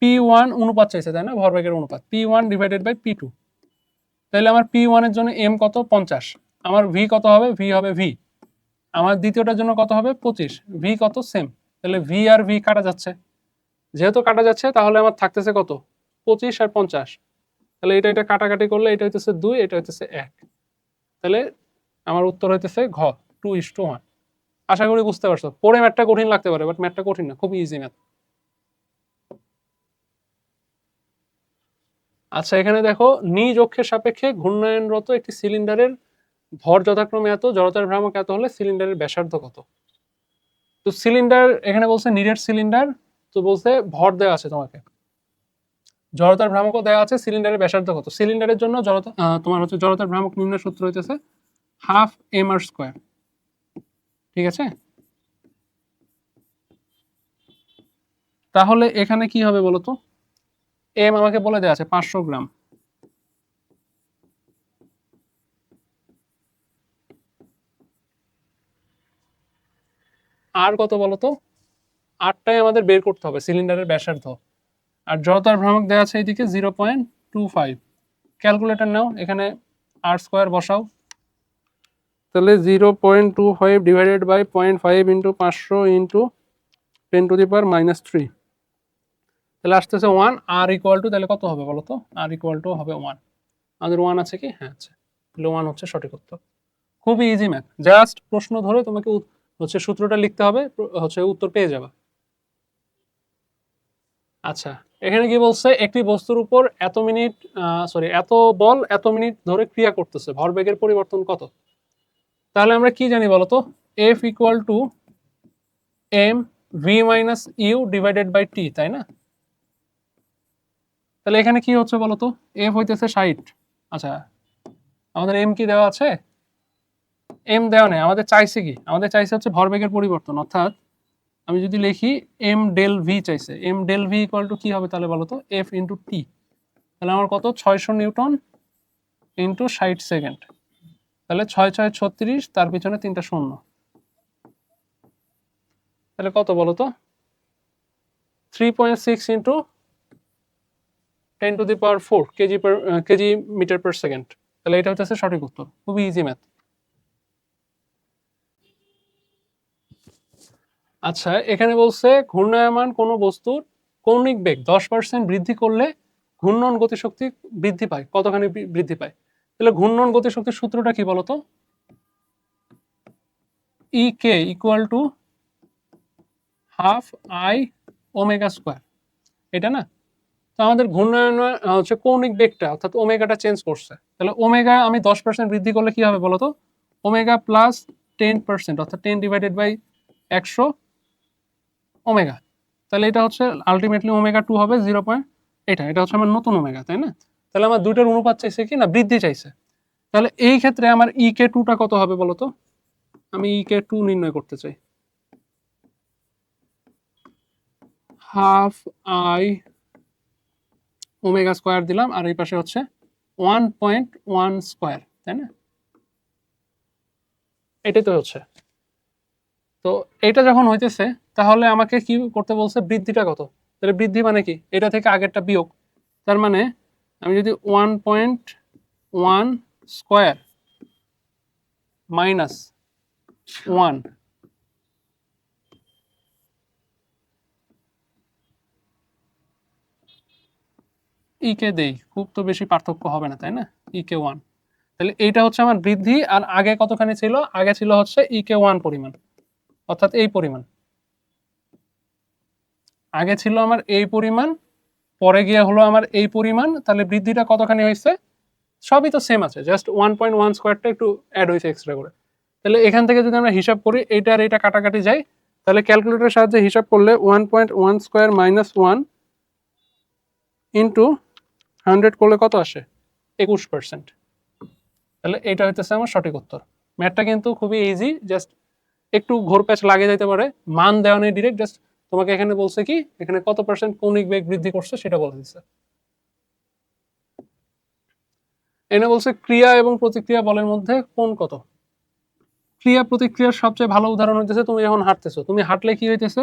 P1 অনুপাত চাইছে, তাই না? ভরবেগের অনুপাত P1 ডিভাইডেড বাই P2। তাহলে আমার P1 এর জন্য এম কত? 50। আমার ভি কত হবে? ভি হবে ভি। আমার দ্বিতীয়টার জন্য কত হবে? 25। ভি কত? সেম। তাহলে ভি আর ভি কাটা যাচ্ছে, যেহেতু কাটা যাচ্ছে তাহলে আমার থাকতেছে কত? 25 আর 50। তাহলে এটা কাটাকাটি করলে এটা হইতেছে 2, এটা হইতেছে 1। তাহলে আমার উত্তর হইতেছে ঘ, 2:1। আশা করি বুঝতে পারছো। পরে ম্যাথটা কঠিন লাগতে পারে, বাট ম্যাথটা কঠিন না, খুবই ইজি ম্যাথ। আচ্ছা এখানে দেখো, নিজ অক্ষের সাপেক্ষে ঘূর্ণায়নরত একটি সিলিন্ডারের ভর যথাক্রমে এত, জড়তার ভ্রামক এত হলে সিলিন্ডারের ব্যাসার্ধ কত? তো সিলিন্ডার এখানে বলছে নিরেট সিলিন্ডার, তো বলছে ভর দেওয়া আছে তোমাকে, জড়তার ভ্রামকও দেওয়া আছে, সিলিন্ডারের ব্যাসার্ধ কত? সিলিন্ডারের জন্য জড়তা তোমার হচ্ছে জড়তার ভ্রামক নির্ণয় সূত্র হইতেছে হাফ এম আর স্কোয়ার। ঠিক আছে, তাহলে এখানে কি হবে বলতো? এম আমাকে বলে দেওয়া আছে 500 গ্রাম। আর কত বলতো? আটটাই আমাদের বের করতে হবে সিলিন্ডারের ব্যাসার্ধ। আর জড়তার ভ্রামক দেওয়া আছে এইদিকে 0.25। ক্যালকুলেটর নাও, এখানে আর স্কোয়ার বসাও। তাহলে 0.25 ডিভাইডেড বাই 0.5 ইন্টু 500 ইন্টু 10⁻³ তাহলে আসতেছে 1। আর ইকুয়াল টু তাহলে কত হবে বলতো? আর ইকুয়াল টু হবে 1। আমাদের 1 আছে কি? হ্যাঁ আছে। তাহলে 1 হচ্ছে সঠিক উত্তর। খুবই ইজি ম্যাথ, জাস্ট প্রশ্ন ধরে তোমাকে হচ্ছে সূত্রটা লিখতে হবে, হচ্ছে উত্তর পেয়ে যাবা। আচ্ছা এখানে কি বলছে? একটি বস্তুর উপর এত বল এত মিনিট ধরে ক্রিয়া করতেছে, ভরবেগের পরিবর্তন কত? তাহলে আমরা কি জানি বলতো? F equal to M V minus U divided by T, তাই না? তাহলে এখানে কি হচ্ছে বলতো? এফ হইতেছে 60। আচ্ছা আমাদের এম কি দেওয়া আছে? এম দেওয়া নেই, আমাদের চাইছে কি? আমাদের চাইছে হচ্ছে ভরবেগের পরিবর্তন, অর্থাৎ আমি যদি লিখি এম ডেল ভি চাইছে, M del V equal to কি হবে তাহলে বলতো? F into T. তাহলে আমার কত? 600 নিউটন ইন্টু 60 সেকেন্ড। তাহলে 6×6 = 36, তার পিছনে 3টা শূন্য। তাহলে কত বলতো? 3.6 into 10⁻⁴ KG metre per second. তাহলে এটা হচ্ছে সঠিক উত্তর। খুবই ইজি ম্যাথ। আচ্ছা এখানে বলছে ঘূর্ণায়মান কোনো বস্তুর কৌণিক বেগ 10% বৃদ্ধি করলে ঘূর্ণন গতিশক্তি বৃদ্ধি পায়, কতখানি বৃদ্ধি পায়? তাহলে ঘূর্ণন গতিশক্তির সূত্রটা কি বলতো? E K equal to half I omega square, এটা না? তো আমাদের ঘূর্ণায়ন হচ্ছে কৌণিক বেগটা, অর্থাৎ ওমেগাটা চেঞ্জ করছে। তাহলে ওমেগা আমি 10% বৃদ্ধি করলে কি হবে বলতো? ওমেগা প্লাস 10%, অর্থাৎ 10 ডিভাইডেড বাই 100 ওমেগা। তাহলে এটা হচ্ছে আলটিমেটলি ওমেগা 2 হবে 0. এটা হচ্ছে আমার নতুন ওমেগা, তাই না? তাহলে আমার দুইটার অনুপাত চাইছে কি না বৃদ্ধি চাইছে। তাহলে এই ক্ষেত্রে আমার ই কে টুটা কত হবে বলতো? আমি ই কে টু নির্ণয় করতে চাই। হাফ আই ওমেগা স্কোয়ার দিলাম, আর এই পাশে হচ্ছে 1.1 স্কোয়ার, তাই না? এটাই তো হচ্ছে। তো এটা যখন হইতেছে তাহলে আমাকে কি করতে বলছে? বৃদ্ধিটা কত? তাহলে বৃদ্ধি মানে কি? এটা থেকে আগেরটা বিয়োগ। তার মানে আমি যদি 1.1 স্কোয়ার মাইনাস 1 ই কে দেই, খুব তো বেশি পার্থক্য হবে না, তাই না? ই কে 1। তাহলে এইটা হচ্ছে আমার বৃদ্ধি, আর আগে কতখানি ছিল? আগে ছিল হচ্ছে EK1 পরিমাণ, অর্থাৎ এই পরিমাণ। আগে ছিল আমার এই পরিমাণ, পরে গিয়ে হলো আমার এই পরিমাণ, তাহলে বৃদ্ধিটা কতখানি হয়েছে? সবই তো সেম আছে, জাস্ট 1.1 স্কোয়ারটা একটু অ্যাড হয়েছে এক্সট্রা করে। তাহলে এখান থেকে যদি আমরা হিসাব করি, এইটা আর এইটা কাটাকাটি যায়, তাহলে ক্যালকুলেটরের সাহায্যে হিসাব করলে 1.1 স্কোয়ার মাইনাস 1 ইন্টু 100 করলে কত আসে? 21%। তাহলে এটা হইতেছে আমার সঠিক উত্তর। ম্যাথটা কিন্তু খুবই ইজি, জাস্ট একটু ঘোরপ্যাচ লাগে যাইতে পারে, মান দেওয়া নেই ডিরেক্ট, জাস্ট তোমাকে এখানে বলছে কি এখানে কত পার্সেন্ট কৌণিক বেগ বৃদ্ধি করছে সেটা বলে দিচ্ছে। এনে বলছে ক্রিয়া এবং প্রতিক্রিয়া বলের মধ্যে কোন কত? ক্রিয়া প্রতিক্রিয়ার সবচেয়ে ভালো উদাহরণ হইতেছে তুমি যখন হাঁটতেছো, তুমি হাঁটলে কি হইতেছে?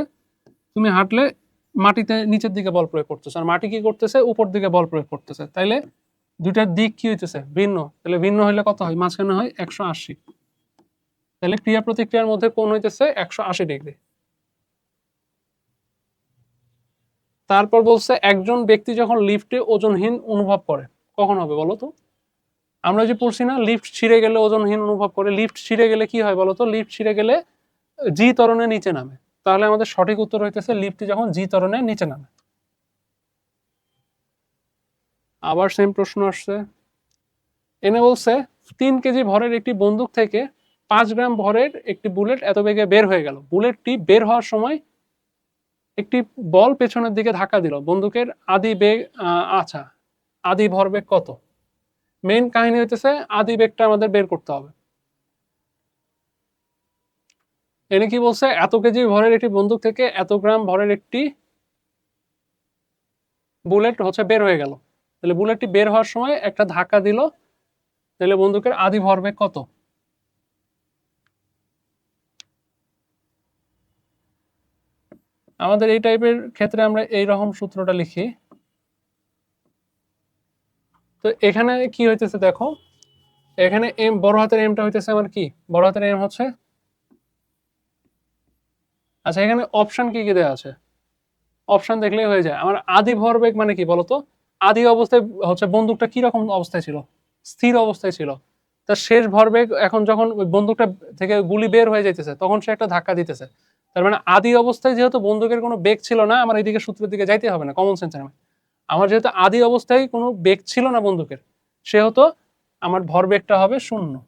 তুমি হাঁটলে মাটিতে নিচের দিকে বল প্রয়োগ করতেছে, আর মাটি কি করতেছে? উপর দিকে বল প্রয়োগ করতেছে। তাইলে দুইটার দিক কি হইতেছে? ভিন্ন। তাহলে ভিন্ন হইলে কত হয়? মাঝখানে হয় 180। তাহলে ক্রিয়া প্রতিক্রিয়ার মধ্যে কোণ হইতেছে 180 ডিগ্রি। তারপর বলছে একজন ব্যক্তি যখন লিফটে ওজনহীন অনুভব করে, কখন হবে বলো তো? আমরা যে পড়ছি না, লিফট ছিঁড়ে গেলে ওজনহীন অনুভব করে। লিফট ছিঁড়ে গেলে কি হয় বলো তো? লিফট ছিঁড়ে গেলে জি ত্বরণে নিচে নামে। তাহলে আমাদের সঠিক উত্তর হইতেছে লিফটটি যখন জি ত্বরণে নিচে নামে। আবার সেম প্রশ্ন আসছে। এনে বলছে 3 কেজি ভরের একটি বন্দুক থেকে 5 গ্রাম ভরের একটি বুলেট এত বেগে বের হয়ে গেল। বুলেটটি বের হওয়ার সময় একটি বল পেছনের দিকে ধাক্কা দিল। বন্দুকের আদি বেগ আচ্ছা, আদি ভরবেগ কত? মেইন কাহিনী হইতেছে আদি বেগটা আমাদের বের করতে হবে। এনে কি বলছে? এত কেজি ভরের একটি বন্দুক থেকে এত গ্রাম ভরের একটি বুলেট হচ্ছে বের হয়ে গেল। তাহলে বুলেটটি বের হওয়ার সময় একটা ধাক্কা দিল, তাহলে বন্দুকের আদি ভরবেগ কত? আমাদের এই টাইপের ক্ষেত্রে আমরা এই রকম সূত্রটা লিখি। তো এখানে কি হইতেছে দেখো, এখানে এম বড় হাতের এমটা হইতেছে আমার কি? বড় হাতের এম হচ্ছে, আচ্ছা এখানে অপশন কি কি দেওয়া আছে? অপশন দেখলেই হয়ে যায়। আমার আদি ভরবেগ মানে কি বলতো? আদি অবস্থায় হচ্ছে বন্দুকটা কি রকম অবস্থায় ছিল? স্থির অবস্থায় ছিল। তার শেষ ভরবেগ এখন যখন ওই বন্দুকটা থেকে গুলি বের হয়ে যাইতেছে তখন সে একটা ধাক্কা দিতেছে। তার মানে আদি অবস্থায় যেহেতু বন্দুকের কোনো বেগ ছিল না, আমার এইদিকে সূত্রের দিকে যাইতে হবে না, কমন সেন্সের। আমার যেহেতু আদি অবস্থায় কোনো বেগ ছিল না বন্দুকের, সেহেতু আমার ভরবেগটা হবে 0।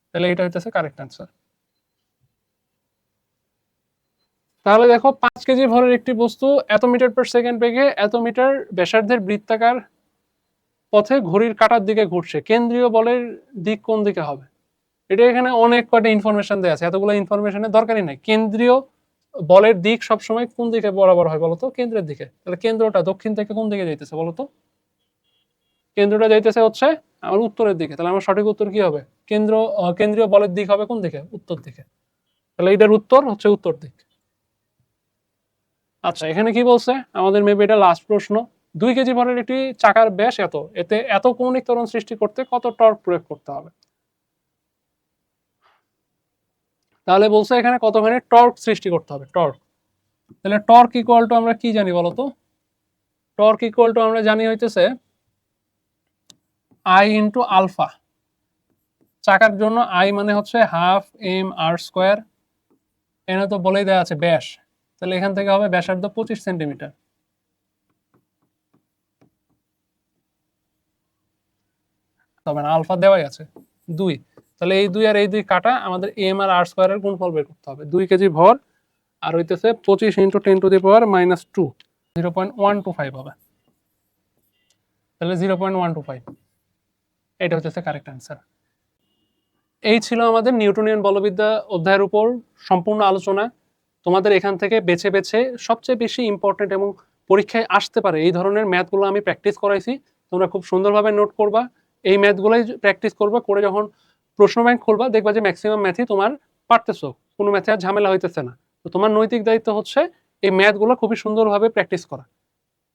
তাহলে এটা হইতেছে কারেক্ট অ্যান্সার। তাহলে দেখো 5 কেজি ভরের একটি বস্তু এত মিটার পার সেকেন্ড বেগে এত মিটার ব্যাসার্ধের বৃত্তাকার পথে ঘড়ির কাঁটার দিকে ঘুরছে, কেন্দ্রীয় বলের দিক কোন দিকে হবে? এটা এখানে অনেক কয়টা ইনফরমেশন দেওয়া আছে, এতগুলো ইনফরমেশনের দরকারই নাই। কেন্দ্রীয় বলের দিক সবসময় কোন দিকে বরাবর হয় বলতো? কেন্দ্রের দিকে। তাহলে কেন্দ্রটা দক্ষিণ থেকে কোন দিকে যাইতেছে বলতো? কেন্দ্রটা যাইতেছে হচ্ছে আমার উত্তরের দিকে। তাহলে আমার সঠিক উত্তর কি হবে? কেন্দ্রীয় বলের দিক হবে কোন দিকে? উত্তর দিকে। তাহলে এটার উত্তর হচ্ছে উত্তর দিক। আচ্ছা এখানে কি বলছে আমাদের? মেবি এটা লাস্ট প্রশ্ন। 2 কেজি ভরের একটি চাকার ব্যাস এত, এতে এত কৌণিক ত্বরণ সৃষ্টি করতে কত টর্ক প্রয়োগ করতে হবে? তাহলে বলছে এখানে কতখানি টর্ক সৃষ্টি করতে হবে, টর্ক। তাহলে টর্ক ইকুয়াল টু আমরা কি জানি বলতো? টর্ক ইকুয়াল টু আমরা জানি হইতেছে আই ইন্টু আলফা। চাকার জন্য আই মানে হচ্ছে হাফ এম আর স্কোয়ার। এখানে তো বলেই দেওয়া আছে ব্যাস, তাহলে এখান থেকে হবে ব্যাসার্ধ 25 সেন্টিমিটার। তবে না, আলফা দেওয়াই আছে 2। তাহলে এই 2 আর এই 2 কাটা, আমাদের এম আর আর স্কোয়ারের গুণফল বের করতে হবে। 2 কেজি ভর আর হইতেছে 25 ইন্টু 10⁻⁻², 0.125 হবে। তাহলে 0.125, এটা হচ্ছে কারেক্ট অ্যান্সার। এই ছিল আমাদের নিউটনিয়ান বলবিদ্যা অধ্যায়ের উপর সম্পূর্ণ আলোচনা। তোমাদের এখান থেকে বেছে বেছে সবচেয়ে বেশি ইম্পর্টেন্ট এবং পরীক্ষায় আসতে পারে এই ধরনের ম্যাথগুলো আমি প্র্যাকটিস করাইছি। তোমরা খুব সুন্দরভাবে নোট করবা, এই ম্যাথগুলোই প্র্যাকটিস করবা, করে যখন প্রশ্ন ব্যাংক খুলবা দেখবা যে ম্যাক্সিমাম ম্যাথই তোমার পারতেছো, কোনো ম্যাথে আর ঝামেলা হইতেছে না। তো তোমার নৈতিক দায়িত্ব হচ্ছে এই ম্যাথগুলো খুবই সুন্দরভাবে প্র্যাকটিস করা।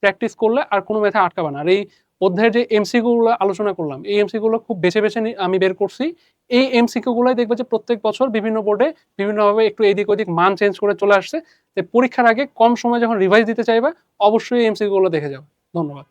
প্র্যাকটিস করলে আর কোনো ম্যাথে আটকাবে না। আর এই অধ্যায়ের যে এমসিকিউ গুলো আলোচনা করলাম, এই এমসিকিউ গুলো খুব বেছে বেছে আমি বের করছি। এই এমসিকিউ গুলোই দেখবে যে প্রত্যেক বছর বিভিন্ন বোর্ডে বিভিন্নভাবে একটু এদিক ওদিক মান চেঞ্জ করে চলে আসছে। পরীক্ষার আগে কম সময় যখন রিভাইজ দিতে চাইবা অবশ্যই এমসিকিউ গুলো দেখে যাও। ধন্যবাদ।